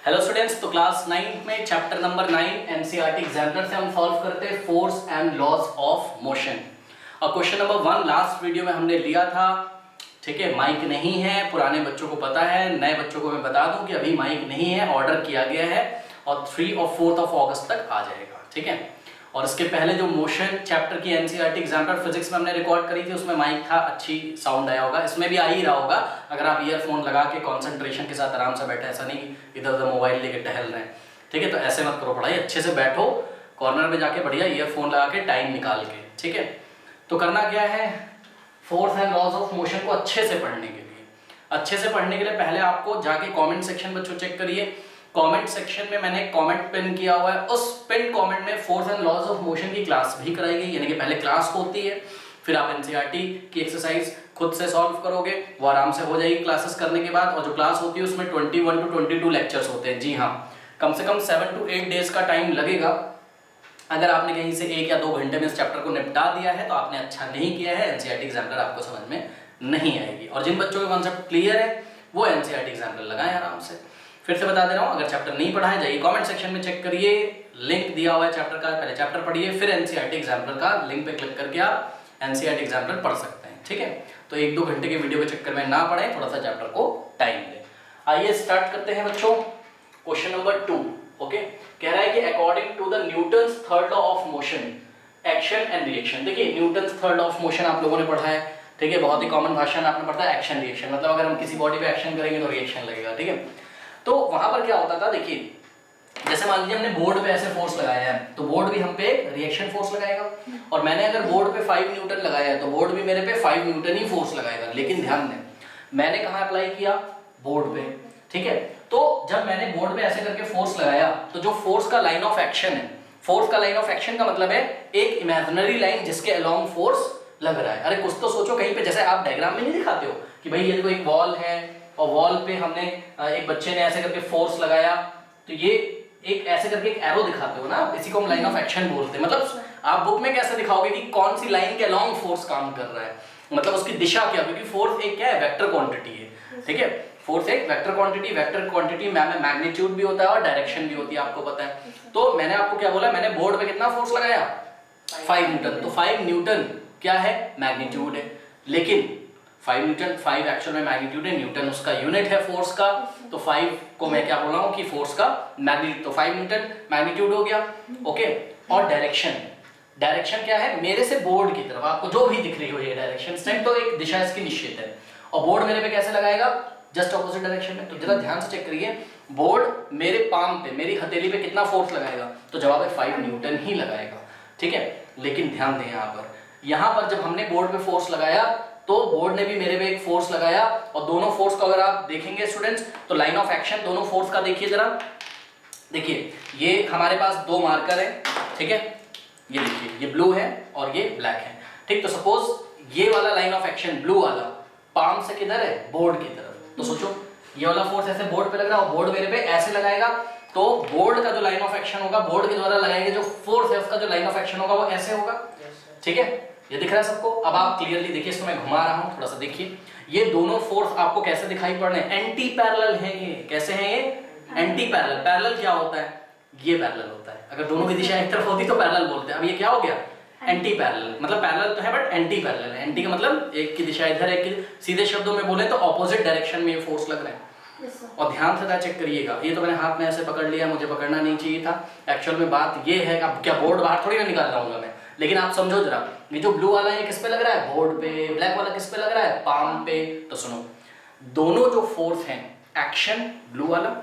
Hello students, तो class 9 में chapter number 9 NCERT examiner से हम सॉल्व करते हैं force and laws of motion. और क्वेश्चन नंबर 1 लास्ट वीडियो में हमने लिया था। ठीक है, माइक नहीं है, पुराने बच्चों को पता है, नए बच्चों को मैं बता दूं कि अभी माइक नहीं है, ऑर्डर किया गया है और 3 और 4 ऑफ अगस्त तक आ जाएगा। ठीक है, और इसके पहले जो मोशन चैप्टर की एनसीईआरटी एग्जामिनर फिजिक्स में हमने रिकॉर्ड करी थी उसमें माइक था, अच्छी साउंड आया होगा, इसमें भी आ ही रहा होगा अगर आप ईयरफोन लगा के कंसंट्रेशन के साथ आराम से बैठे, ऐसा नहीं इधर उधर मोबाइल लेके टहल रहे हैं। ठीक है, तो ऐसे मत करो, पढ़ाई अच्छे से बैठो कॉर्नर में जाके बढ़िया ईयरफोन लगा के टाइम निकाल के। ठीक है, तो करना क्या है, force and laws of motion को अच्छे से पढ़ने के लिए पहले आपको जाके कमेंट सेक्शन बच्चों चेक करिए। कमेंट सेक्शन में मैंने कमेंट पिन किया हुआ है, उस पिन कमेंट में force and laws of motion की क्लास भी कराई गई, यानी कि पहले क्लास होती है, फिर आप एनसीईआरटी की एक्सरसाइज खुद से सॉल्व करोगे, वो आराम से हो जाएगी क्लासेस करने के बाद। और जो क्लास होती है उसमें 21 to 22 लेक्चर्स होते हैं। जी हाँ, कम से कम 7 to 8 डेज का टाइम लगेगा। अगर आपने कहीं से 1 या 2 घंटे में इस चैप्टर को निपटा दिया है तो आपने अच्छा नहीं किया है, एनसीईआरटी एग्जामिनर आपको समझ में नहीं आएगी। और जिन बच्चों के कॉन्सेप्ट क्लियर है वो एनसीईआरटी एग्जामिनर लगाएं आराम से। फिर से बता दे रहा हूँ, अगर चैप्टर नहीं पढ़ा है जाइए कमेंट सेक्शन में चेक करिए, लिंक दिया हुआ है चैप्टर का, पहले चैप्टर पढ़िए, फिर एनसीईआरटी एग्जामिनर का लिंक पे क्लिक करके आप एनसीईआरटी एग्जामिनर पढ़ सकते हैं। ठीक है, तो 1-2 घंटे के वीडियो के चक्कर में ना पढ़ें, थोड़ा सा चैप्टर को टाइम दें। आइए स्टार्ट करते हैं बच्चों। क्वेश्चन नंबर 2 ओके, कह रहा है कि according to the Newton's third law of motion action and reaction. देखिए Newton's third law of motion आप लोगों ने पढ़ा है। ठीक है, बहुत ही कॉमन भाषा में आपने पढ़ा है एक्शन रिएक्शन, मतलब अगर हम किसी बॉडी पे एक्शन करेंगे तो रिएक्शन लगेगा। ठीक है, तो वहां पर क्या होता था, देखिए जैसे मान लीजिए हमने बोर्ड पे ऐसे फोर्स लगाया है तो बोर्ड भी हम पे रिएक्शन फोर्स लगाएगा, और मैंने अगर बोर्ड पे 5 न्यूटन लगाया है तो बोर्ड भी मेरे पे 5 न्यूटन ही फोर्स लगाएगा। लेकिन ध्यान दें, मैंने कहाँ अप्लाई किया, बोर्ड पे। ठीक है, तो जब मैंने बोर्ड पे ऐसे करके फोर्स लगाया तो जो फोर्स का लाइन ऑफ एक्शन है, फोर्स का लाइन ऑफ एक्शन का मतलब है एक इमेजिनरी लाइन जिसके अलोंग फोर्स लग रहा है। अरे कुछ तो सोचो, कहीं पे जैसे आप डायग्राम में नहीं दिखाते हो कि भाई ये तो एक वॉल है और वॉल पे हमने एक बच्चे ने ऐसे करके फोर्स लगाया, तो ये एक ऐसे करके एक एरो दिखाते हो ना, इसी को हम लाइन ऑफ एक्शन बोलते हैं। मतलब आप बुक में कैसे दिखाओगे कि कौन सी लाइन के अलोंग फोर्स काम कर रहा है, मतलब उसकी दिशा क्या, क्योंकि फोर्स एक क्या है, वेक्टर क्वांटिटी है। ठीक है, फोर्स एक वेक्टर क्वांटिटी में मैग्नीट्यूड भी होता है और डायरेक्शन भी होती है, आपको पता है। तो मैंने आपको क्या बोला, मैंने बोर्ड पे कितना फोर्स लगाया, 5 न्यूटन। तो 5 न्यूटन क्या है, मैग्नीट्यूड है। लेकिन 5 न्यूटन, 5 एक्चुअल में मैग्नीट्यूड है, न्यूटन उसका यूनिट है फोर्स का, तो 5 को मैं क्या बोल रहा हूँ कि फोर्स का मैग्नीट्यूड, तो 5 न्यूटन मैग्नीट्यूड हो गया। ओके, और डायरेक्शन क्या है, मेरे से बोर्ड की तरफ आपको जो भी दिख रही हो ये डायरेक्शन, तो एक दिशा इसकी निश्चित है, और बोर्ड मेरे पे कैसे लगाएगा, जस्ट ऑपोजिट डायरेक्शन में। तो जरा ध्यान से चेक करिए, बोर्ड मेरे पाम पे, मेरी हथेली पे कितना फोर्स लगाएगा, तो जवाब है 5 न्यूटन ही लगाएगा। ठीक है, लेकिन ध्यान दें यहाँ पर जब हमने बोर्ड पे फोर्स लगाया तो बोर्ड ने भी मेरे पे एक फोर्स लगाया, और दोनों फोर्स को अगर आप देखेंगे स्टूडेंट्स तो लाइन ऑफ एक्शन दोनों फोर्स का देखिए जरा। देखिए ये हमारे पास 2 मार्कर है। ठीक है, ये देखिए ये ब्लू है और ये ब्लैक है। ठीक, तो सपोज ये वाला लाइन ऑफ एक्शन ब्लू वाला पाम से किधर है, बोर्ड की तरफ। तो सोचो ये वाला फोर्स ऐसे बोर्ड पे लग रहा है और बोर्ड मेरे पे ऐसे लगाएगा, तो बोर्ड का जो लाइन ऑफ एक्शन होगा, बोर्ड के द्वारा लगाएंगे जो फोर्स है उसका जो लाइन ऑफ एक्शन होगा वो ऐसे होगा। ठीक है, ये दिख रहा है सबको। अब आप क्लियरली देखिए, इसको मैं घुमा रहा हूं, थोड़ा सा देखिए, ये दोनों फोर्स आपको कैसे दिखाई पड़ रहे हैं, एंटी पैरेलल है। ये कैसे हैं, ये एंटी पैरेलल। पैरेलल क्या होता है, ये पैरेलल होता है, अगर दोनों की दिशा एक तरफ होती तो पैरेलल बोलते हैं। अब ये क्या हो गया, एंटी पैरेलल, मतलब पैरेलल तो है बट एंटी पैरेलल है। एंटी का मतलब एक की दिशा इधर, एक की, सीधे शब्दों में बोले तो ऑपोजिट डायरेक्शन में ये फोर्स लग रहा है। और ध्यान से चेक करिएगा, ये तो मैंने हाथ में ऐसे पकड़ लिया, मुझे पकड़ना नहीं चाहिए था। एक्चुअल में बात ये है, अब क्या बोर्ड बाहर थोड़ी ना निकाल रहा हूँ मैं, लेकिन आप समझो जरा, ये जो ब्लू वाला है किस पे लग रहा है, बोर्ड पे, ब्लैक वाला किस पे लग रहा है, पाम पे। तो सुनो, दोनों जो फोर्स हैं, एक्शन ब्लू वाला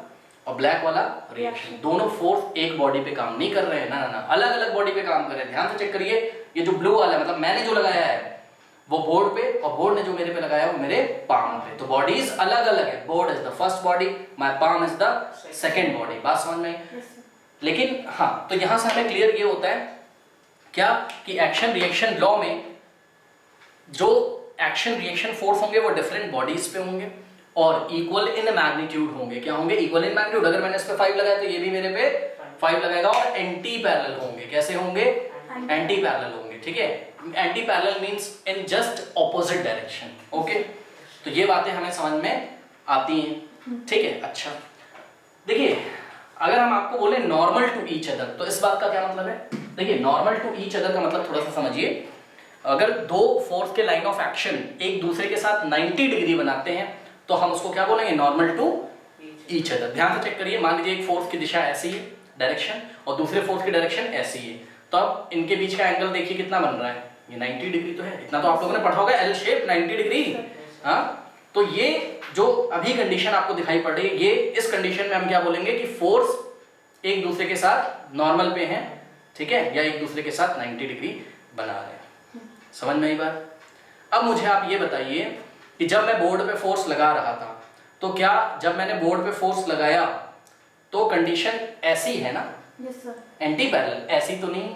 और ब्लैक वाला रिएक्शन, दोनों फोर्स एक बॉडी पे काम नहीं कर रहे हैं, ना, अलग अलग बॉडी पे काम कर रहे हैं। ध्यान से चेक करिए, ये जो ब्लू वाला है मतलब मैंने जो लगाया है वो बोर्ड पे, और बोर्ड ने जो मेरे पे लगाया वो मेरे पाम पे। तो बॉडीज अलग अलग है, board is the first body, my palm is the second body. बात समझ में? लेकिन हाँ, तो यहां से हमें क्लियर ये होता है क्या कि एक्शन रिएक्शन लॉ में जो एक्शन रिएक्शन फोर्स होंगे वो डिफरेंट बॉडीज पे होंगे और इक्वल इन मैग्नीट्यूड होंगे। क्या होंगे, इक्वल इन मैग्नीट्यूड। अगर मैंने इस पे 5 लगाया तो ये भी मेरे पे 5 लगाएगा, और एंटी पैरेलल होंगे। कैसे होंगे, एंटी पैरेलल होंगे। ठीक है, anti parallel means in just opposite direction. Okay, तो ये बातें हमें समझ में आती हैं। ठीक है, अच्छा देखिए अगर हम आपको बोले नॉर्मल टू ईच अदर, तो इस बात का क्या मतलब है? देखिए नॉर्मल टू ईच अदर का मतलब थोड़ा सा समझिए। अगर दो फोर्स के लाइन ऑफ एक्शन एक दूसरे के साथ 90 डिग्री बनाते हैं तो हम उसको क्या बोलेंगे? Normal to each other. ध्यान से चेक करिए, मान लीजिए एक फोर्स की दिशा ऐसी है डायरेक्शन, और दूसरे फोर्स की डायरेक्शन ऐसी है, तो अब इनके बीच का एंगल देखिए कितना बन रहा है, ये 90 डिग्री तो है। इतना तो आप लोगों ने पढ़ा होगा, एल शेप 90 डिग्री। हाँ, तो ये जो अभी कंडीशन आपको दिखाई पड़ रही है, ये इस कंडीशन में हम क्या बोलेंगे कि फोर्स एक दूसरे के साथ नॉर्मल पे हैं, ठीक है, या एक दूसरे के साथ 90 डिग्री बना रहे हैं। समझ में आई बात? अब मुझे आप ये बताइए कि जब मैं बोर्ड पे फोर्स लगा रहा था, तो क्या जब मैंने बोर्ड पे फोर्स लगाया तो कंडीशन ऐसी है ना? Yes sir. एंटी पैरेलल, ऐसी तो नहीं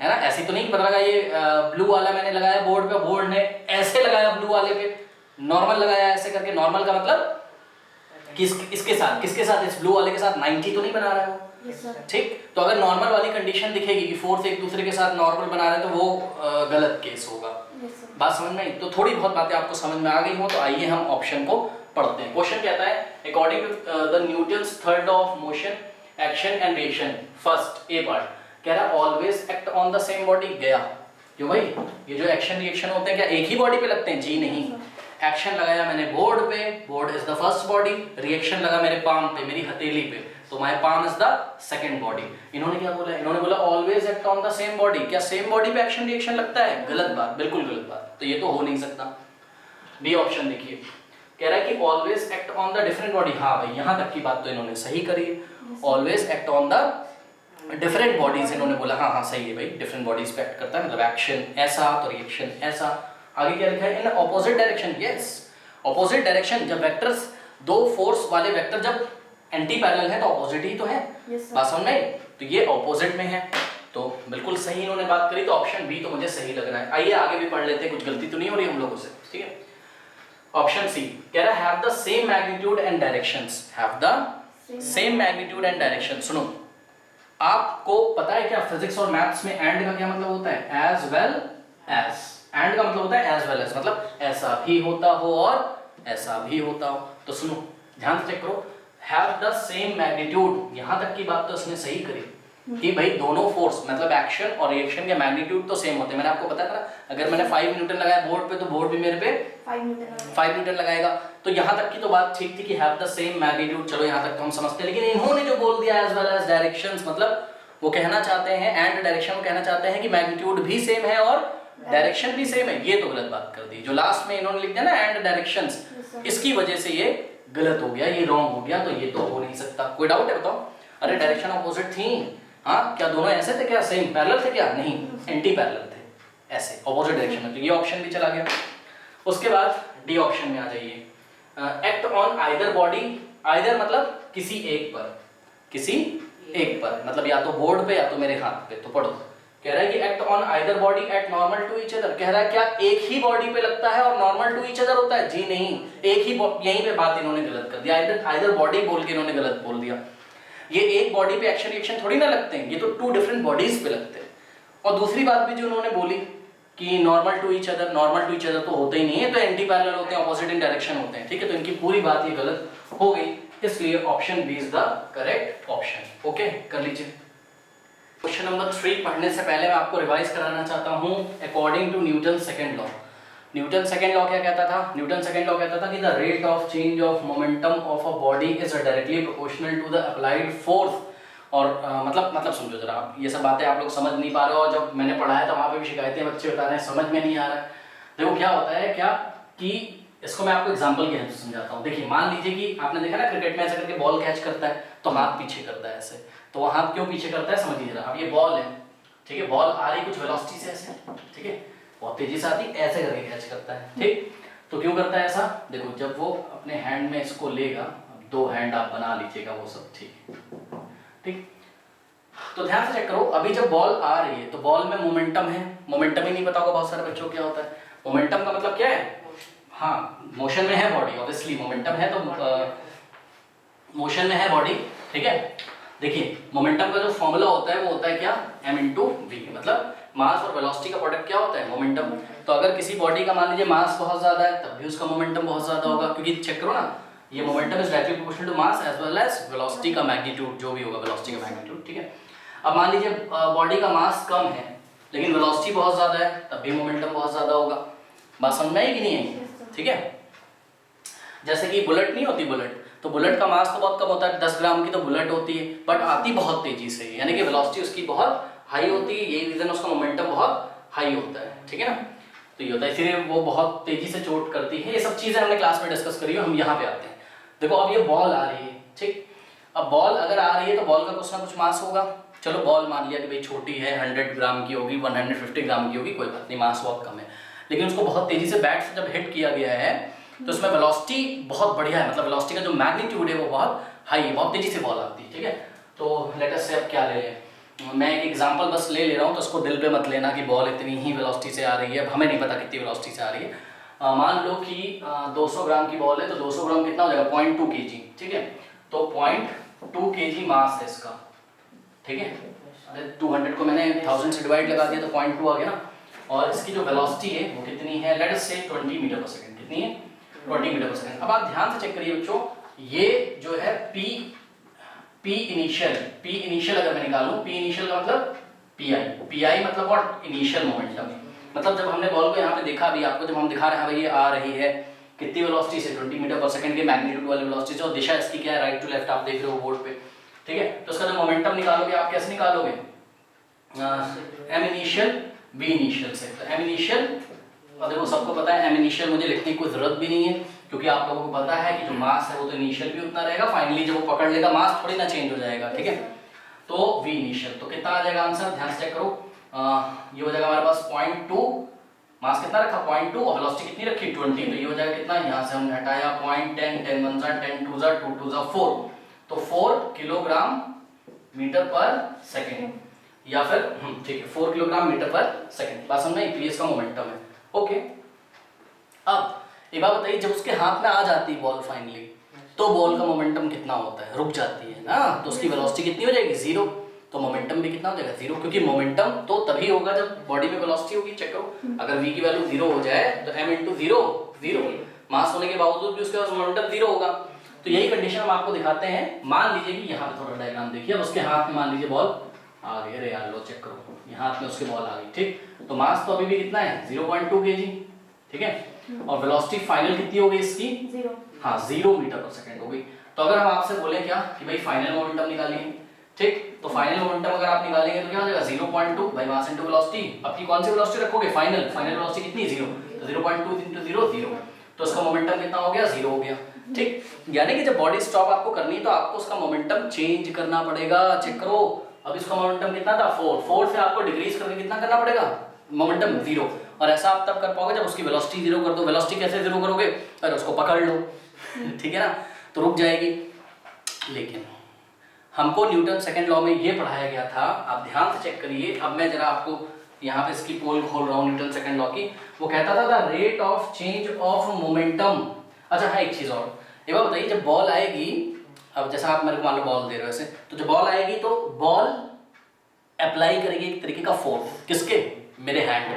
है ना? ऐसी तो नहीं पता लगा ये ब्लू वाला मैंने लगाया बोर्ड पे, बोर्ड ने ऐसे लगाया ब्लू वाले पे, नॉर्मल लगाया ऐसे करके। नॉर्मल का मतलब इसके साथ, किसके साथ? इस ब्लू वाले के साथ 90 तो नहीं बना रहा है वो। Yes sir. ठीक, तो अगर नॉर्मल वाली कंडीशन दिखेगी कि फोर्स एक दूसरे के साथ नॉर्मल बना रहे हैं तो वो गलत केस होगा। Yes sir. बात समझ में आई? तो थोड़ी बहुत बातें आपको समझ में आ गई हो तो आइए हम ऑप्शन को पढ़ते हैं। क्वेश्चन कहता है according to the Newton's third law of motion action and reaction, first A part कह रहा है always act on the same body. गया क्यों भाई? ये जो एक्शन रिएक्शन होते हैं क्या एक ही बॉडी पे लगते हैं? जी नहीं। एक्शन लगाया मैंने बोर्ड पे, board is the first body, reaction लगा मेरे पाम पे, मेरी हथेली पे, तो my palm is the second body. इन्होंने क्या बोला? इन्होंने बोला always act on the same body. क्या सेम बॉडी पे एक्शन रिएक्शन लगता है? गलत बात, बिल्कुल गलत बात, तो ये तो हो नहीं सकता। बी ऑप्शन देखिए, कह रहा है कि always act on the different body. हाँ भाई, यहां तक की बात तो इन्होंने सही करी है, always act on the different bodies. इन्होंने बोला हाँ हाँ सही है भाई, डिफरेंट बॉडीज पे एक्ट करता है, मतलब एक्शन ऐसा तो रिएक्शन ऐसा। आगे क्या लिखा है? In opposite direction. Yes, opposite direction. जब वेक्टर्स, दो फोर्स वाले वेक्टर जब एंटी पैरेलल है तो ऑपोजिट ही तो है। बात समझ में आई? तो ये ऑपोजिट में है, तो बिल्कुल सही इन्होंने बात करी, तो ऑप्शन बी तो मुझे सही लग रहा है। आइए आगे भी पढ़ लेते हैं, कुछ गलती तो नहीं हो रही हम लोगों से, ठीक है। ऑप्शन सी कह रहा है have the same magnitude and directions. Have the same magnitude and direction. सुनो, आपको पता है क्या फिजिक्स और मैथ्स में एंड का क्या मतलब होता है? As well as. एंड का मतलब होता है एज वेल एज, मतलब ऐसा भी होता हो और ऐसा भी होता हो। तो सुनो ध्यान से चेक करो, हैव द सेम मैग्नीट्यूड, यहां तक की बात तो इसने सही करी कि भाई दोनों फोर्स मतलब एक्शन और रिएक्शन के मैग्नीट्यूड तो सेम होते हैं। मैंने आपको बताया था, अगर मैंने 5 न्यूटन लगाया बोर्ड पे तो बोर्ड भी मेरे पे 5 न्यूटन लगाएगा। तो यहां तक की तो बात ठीक थी कि हैव द सेम मैग्नीट्यूड, चलो यहां तक तो हम समझते हैं। लेकिन इन्होंने जो बोल दिया एज वेल एज डायरेक्शंस, मतलब वो कहना चाहते हैं एंड डायरेक्शन को कहना चाहते हैं कि मैग्नीट्यूड भी सेम है और डायरेक्शन भी सेम है। ये तो गलत बात कर दी, जो लास्ट में इन्होंने लिख दिया ना एंड डायरेक्शंस, इसकी वजह से ये गलत हो गया, ये रॉन्ग हो गया, तो ये तो हो नहीं सकता। कोई डाउट है बताओ? अरे डायरेक्शन अपोजिट थी, हाँ क्या दोनों ऐसे थे क्या? सेम पैरेलल थे क्या? नहीं, एंटी पैरेलल थे, ऐसे अपोजिट डायरेक्शन में। तो ये ऑप्शन भी चला गया। उसके बाद डी ऑप्शन में आ जाइए, act on either body. Either मतलब किसी एक पर, किसी एक पर, मतलब या तो बोर्ड पे या तो मेरे हाथ पे। तो पढ़ो, कह रहा है कि act on either body at normal to each other. कह रहा है क्या एक ही बॉडी पे लगता है और नॉर्मल टू ईच अदर होता है? जी नहीं, एक ही, यहीं पे बात इन्होंने गलत कर दिया, आइदर बॉडी बोल के इन्होंने गलत बोल दिया। ये एक बॉडी पे एक्शन रिएक्शन थोड़ी ना लगते हैं, ये तो 2 डिफरेंट बॉडीज पे लगते हैं। और दूसरी बात भी जो उन्होंने बोली कि normal to each other, normal to each other तो होते ही नहीं है, तो एंटी पैरेलल होते हैं, ऑपोजिट इन डायरेक्शन होते हैं, ठीक है। तो इनकी पूरी बात ये गलत हो गई, इसलिए option B is the correct option. Okay, कर लीजिए। क्वेश्चन नंबर 3 पढ़ने से पहले मैं आपको रिवाइज कराना चाहता हूं according to Newton second law. Newton second law क्या कहता था? न्यूटन सेकंड लॉ कहता था कि the rate of change of momentum of a body is directly proportional to the applied force. और मतलब समझो जरा, आप ये सब बातें आप लोग समझ नहीं पा रहे हो, जब मैंने पढ़ाया था वहां पे भी शिकायतें बच्चे बता रहे हैं समझ में नहीं आ रहा है। देखो क्या होता है क्या कि इसको मैं आपको एग्जांपल की हेल्प से समझाता हूँ। देखिए मान लीजिए कि आपने देखा ना क्रिकेट में ऐसे करके बॉल कैच करता है तो हाथ पीछे करता है ऐसे, तो वो हाथ क्यों पीछे करता है समझिए जरा। अब ये बॉल है, ठीक है, बॉल आ रही कुछ वेलोसिटी से ऐसे, ठीक है, बहुत तेजी से आती, ऐसे करके कैच करता है, ठीक। तो क्यों करता है ऐसा? देखो जब वो अपने हैंड में इसको लेगा, 2 हैंड आप बना लीजिएगा वो सब, ठीक। तो ध्यान से चेक करो, अभी जब बॉल आ रही है तो बॉल में मोमेंटम है। मोमेंटम ही नहीं पता होगा बहुत सारे बच्चों को क्या होता है। मोमेंटम का मतलब क्या है? हाँ, मोशन में है बॉडी, ऑब्वियसली मोमेंटम है तो मोशन में है बॉडी, ठीक है। देखिए मोमेंटम का जो फॉर्मूला होता है वो होता है क्या? m × v, मतलब मास और वेलोसिटी का प्रोडक्ट क्या होता है? मोमेंटम। तो अगर किसी बॉडी का मान लीजिए मास बहुत ज्यादा है तब भी उसका मोमेंटम बहुत ज्यादा होगा, क्योंकि चेक करो ना, ये momentum is directly proportional to mass as well as velocity का मैग्नीट्यूड, जो भी होगा वेलोसिटी का मैग्नीट्यूड, ठीक है। अब मान लीजिए बॉडी का मास कम है लेकिन वेलोसिटी बहुत ज्यादा है, तब भी मोमेंटम बहुत ज्यादा होगा। बात समझ में आई कि नहीं आई? ठीक है। जैसे कि बुलेट नहीं होती, बुलेट, तो बुलेट का मास तो बहुत कम होता है, 10 ग्राम की तो बुलेट होती है, बट आती बहुत तेजी से, यानी कि वेलोसिटी उसकी बहुत हाई होती है, यही रीजन उसका मोमेंटम बहुत हाई होता है, ठीक है ना। तो ये होता है, इसीलिए वो बहुत तेजी से चोट करती है। ये सब चीजें हमने क्लास में डिस्कस करी है। हम यहाँ पे आते हैं। देखो अब ये बॉल आ रही है, ठीक। अब बॉल अगर आ रही है तो बॉल का कुछ ना कुछ मास होगा। चलो बॉल मान लिया कि भाई छोटी है, 100 ग्राम की होगी, 150 ग्राम की होगी, कोई बात नहीं, मास बहुत कम है, लेकिन उसको बहुत तेजी से बैट से जब हिट किया गया है तो उसमें वेलोसिटी बहुत बढ़िया है, मतलब वेलोसिटी का जो मैग्नीट्यूड है वो बहुत हाई है, बहुत तेजी से बॉल आती है, ठीक है। तो लेट अस से अब क्या ले लें, मैं एक एग्जांपल बस ले रहा हूँ, तो उसको दिल पे मत लेना कि बॉल इतनी ही वेलोसिटी से आ रही है, हमें नहीं पता कितनी वेलोसिटी से आ रही है। मान लो कि 200 ग्राम की बॉल है, तो 200 ग्राम कितना हो जाएगा, 0.2 kg, ठीक है। तो 0.2 kg मास है इसका, ठीक है। 200 को मैंने 1000 से डिवाइड लगा दिया तो 0.2 आ गया ना। और इसकी जो वेलोसिटी है वो कितनी है, लेट अस से 20 मीटर पर सेकंड, कितनी है, 20 मीटर पर सेकंड। अब आप ध्यान से चेक करिए बच्चों, ये जो है P इनिशियल अगर मैं निकालूं, P इनिशियल का मतलब PI मतलब व्हाट, इनिशियल मोमेंटम। मतलब जब हमने बॉल को यहाँ पे देखा, अभी आपको जब हम दिखा रहे हैं भाई ये आ रही है कितनी वेलोसिटी से, 20 मीटर पर सेकंड के मैग्नीट्यूड वाली वेलोसिटी से, और दिशा इसकी क्या है, राइट टू लेफ्ट, आप देख रहे हो बोर्ड पे, ठीक है। तो उसका जो मोमेंटम निकालोगे आप कैसे निकालोगे, M इनिशियल V इनिशियल से। तो M इनिशियल, और देखो सबको पता है M इनिशियल मुझे लिखने की कोई जरूरत भी नहीं है, क्योंकि आप लोगों को पता है कि जो मास है वो तो इनिशियल भी उतना रहेगा, फाइनली जब वो पकड़ लेगा मास थोड़ी ना चेंज हो जाएगा, ठीक है। तो V इनिशियल, तो कितना आ जाएगा आंसर, ध्यान से चेक करो, ये हो जाएगा हमारे पास 0.2, मास कितना रखा 0.2, और वेलोसिटी कितनी रखी 20, तो ये हो जाएगा कितना, यहाँ से हमने हटाया 0.10, 10 1 10 2 2 2 4, तो 4 किलोग्राम मीटर पर सेकेंड, या फिर ठीक है 4 किलोग्राम मीटर पर सेकेंड। बात समझ में, इसका मोमेंटम है, ओके। अब एक बात बताइए, जब उसके हाथ में आ जाती है बॉल फाइनली, तो बॉल का मोमेंटम कितना होता है, रुक जाती है ना, तो उसकी वेलोसिटी कितनी हो जाएगी, 0, तो मोमेंटम भी कितना हो जाएगा, 0, क्योंकि मोमेंटम तो तभी होगा जब बॉडी में वेलोसिटी होगी। चेक करो, अगर v की वैल्यू 0 हो जाए तो m × 0 0, मास होने के बावजूद भी उसके पास मोमेंटम 0 होगा। तो यही कंडीशन हम आपको दिखाते हैं। मान लीजिए कि यहाँ पे थोड़ा डायग्राम देखिए, अब उसके हाथ में मान लीजिए बॉल आ गई, अरे यार लो चेक करो, यहाँ हाथ में उसके बॉल आ गई, ठीक। तो मास तो अभी भी कितना है 0.2 kg, ठीक है, और वेलोसिटी फाइनल कितनी हो गई इसकी, 0, हाँ 0 मीटर पर सेकंड हो गई। तो अगर हम आपसे बोले क्या कि भाई फाइनल मोमेंटम निकालिए, ठीक, तो फाइनल मोमेंटम अगर आप निकालेंगे तो क्या हो जाएगा 0.2 बाय मास इनटू वेलोसिटी। अपनी कौन सी वेलोसिटी रखोगे, फाइनल वेलोसिटी कितनी, 0, तो 0.2 × 0 0, तो उसका मोमेंटम कितना हो गया, 0 हो गया, ठीक। यानी कि जब बॉडी स्टॉप आपको करनी है तो आपको उसका मोमेंटम चेंज करना पड़ेगा। चेक करो, अब इसका मोमेंटम कितना था 4 से आपको डिक्रीज करके कितना करना पड़ेगा, मोमेंटम 0, और ऐसा आप तब कर पाओगे जब उसकी वेलोसिटी 0 कर दो। वेलोसिटी कैसे 0 करोगे, अगर उसको पकड़ लो, ठीक है ना, तो रुक जाएगी। लेकिन हमको न्यूटन सेकंड लॉ में ये पढ़ाया गया था, आप ध्यान से चेक करिए। अब मैं जरा आपको यहाँ पे इसकी पोल खोल रहा हूँ न्यूटन सेकंड लॉ की। वो कहता था the rate of change of momentum. अच्छा हाँ, एक चीज और, एक बार बताइए, जब बॉल आएगी, अब जैसा आप मेरे को मान लो बॉल दे रहे हो ऐसे, तो जब बॉल आएगी तो बॉल अप्लाई करेगी एक तरीके का फोर्स, किसके, मेरे हैंड पे,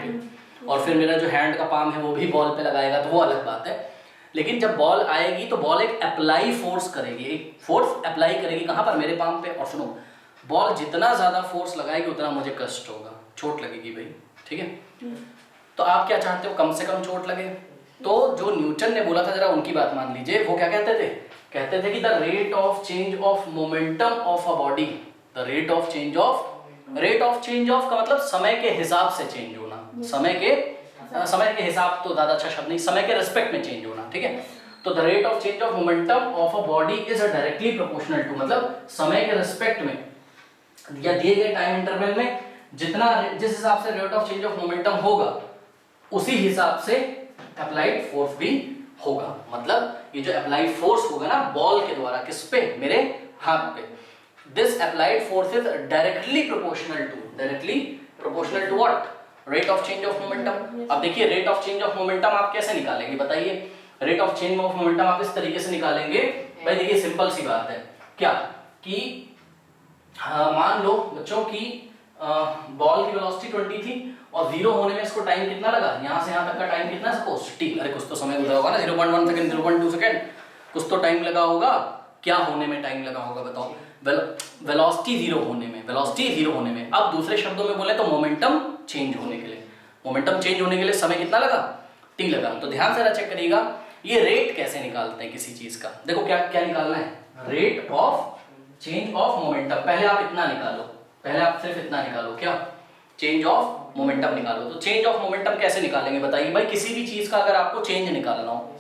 और फिर मेरा जो हैंड का पाम है वो भी बॉल पे लगाएगा, तो वो अलग बात है। लेकिन जब बॉल आएगी तो बॉल एक अप्लाई फोर्स करेगी, एक फोर्स अप्लाई करेगी कहाँ पर, मेरे पाम पे। और सुनो, बॉल जितना ज्यादा फोर्स लगाएगी उतना मुझे कष्ट होगा, चोट लगेगी भाई, ठीक है। तो आप क्या चाहते हो, कम से कम चोट लगे। तो जो न्यूटन ने बोला था, जरा उनकी बात मान लीजिए, वो क्या कहते थे, कहते थे कि the rate of change of momentum of a body, the rate of change of का मतलब समय के हिसाब से चेंज होना, समय के हिसाब तो ज्यादा अच्छा शब्द नहीं, समय के रेस्पेक्ट में चेंज होना, ठीक है। तो the rate of change of momentum of a body is directly proportional to, मतलब समय के रेस्पेक्ट में या दिए गए टाइम इंटरवल में जितना, जिस हिसाब से rate of change of momentum होगा उसी हिसाब से अप्लाइड फोर्स भी होगा। मतलब ये जो अप्लाइड फोर्स होगा ना बॉल के द्वारा, किस पे, मेरे हाथ पे, this applied force is directly proportional to what, rate of change of momentum. अब देखिए rate of change of momentum आप कैसे निकालेंगे बताइए। Rate of change of momentum आप इस तरीके से निकालेंगे भाई, देखिए सिंपल सी बात है, क्या कि मान लो बच्चों की बॉल की वेलोसिटी 20 थी और 0 होने में इसको टाइम कितना लगा, यहाँ से यहाँ तक का टाइम कितना, सपोज t, अरे कुछ तो समय गुजरा होगा ना, 0.1 सेकंड, 0.2 सेकंड, कुछ तो टाइम लगा होगा, क्या होने में टाइम लगा होगा बताओ? वेलोसिटी जीरो होने में, वेलोसिटी जीरो होने में। अब दूसरे शब्दों में बोले तो मोमेंटम चेंज होने के लिए, मोमेंटम चेंज होने के लिए समय कितना लगा? टी लगा। तो ध्यान से चेक करिएगा ये रेट कैसे निकालते हैं किसी चीज का। देखो क्या क्या निकालना है, rate of change of momentum. पहले आप इतना निकालो, पहले आप सिर्फ इतना निकालो, क्या? चेंज ऑफ मोमेंटम निकालो। तो चेंज ऑफ मोमेंटम कैसे निकालेंगे बताइए भाई? किसी भी चीज का अगर आपको चेंज निकालना हो,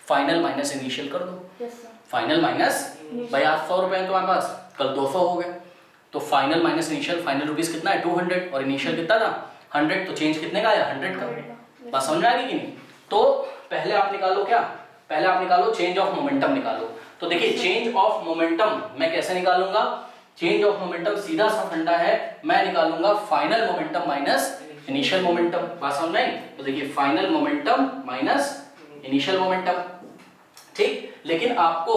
फाइनल माइनस इनिशियल कर दो। फाइनल माइनस, भाई आज 100 रुपए है तुम्हारे पास, कल 200 हो गए, तो final minus initial, final rupees कितना है 200 और इनिशियल कितना था 100, तो चेंज कितने का आया 100 का। बात समझ में आ गई कि नहीं? तो पहले आप निकालो क्या, पहले आप निकालो चेंज ऑफ मोमेंटम निकालो। तो देखिए चेंज ऑफ मोमेंटम मैं कैसे निकालूंगा? चेंज ऑफ मोमेंटम सीधा सा फंडा है, मैं निकालूंगा final momentum minus initial momentum. बात समझ में आई? तो देखिए final momentum minus initial momentum, ठीक। लेकिन आपको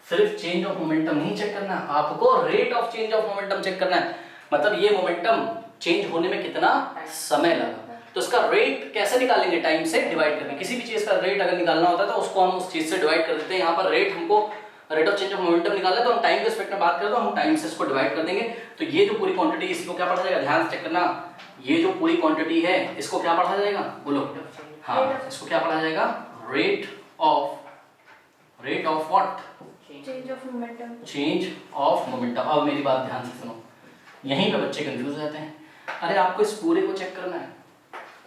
सिर्फ चेंज ऑफ मोमेंटम नहीं चेक करना, आपको rate of change of momentum check करना है। मतलब ये मोमेंटम चेंज होने में कितना समय लगा, तो इसका रेट कैसे निकालेंगे? टाइम से डिवाइड करके। किसी भी चीज का रेट अगर निकालना होता है तो उसको हम उस चीज से डिवाइड कर देते हैं। यहाँ पर रेट हमको rate of change of momentum निकालना है तो हम टाइम के रिस्पेक्ट में बात करें तो हम टाइम से इसको डिवाइड कर देंगे। तो ये जो पूरी क्वांटिटी इसको क्या पढ़ा जाएगा? ध्यान से चेक करना, ये जो पूरी क्वांटिटी है इसको क्या पढ़ा जाएगा? बोलो। हाँ, इसको क्या पढ़ा जाएगा? Rate of what? Change of momentum. Change of momentum. अब मेरी बात ध्यान से सुनो, यहीं पे बच्चे कंफ्यूज रहते हैं। अरे आपको इस पूरे को चेक करना है,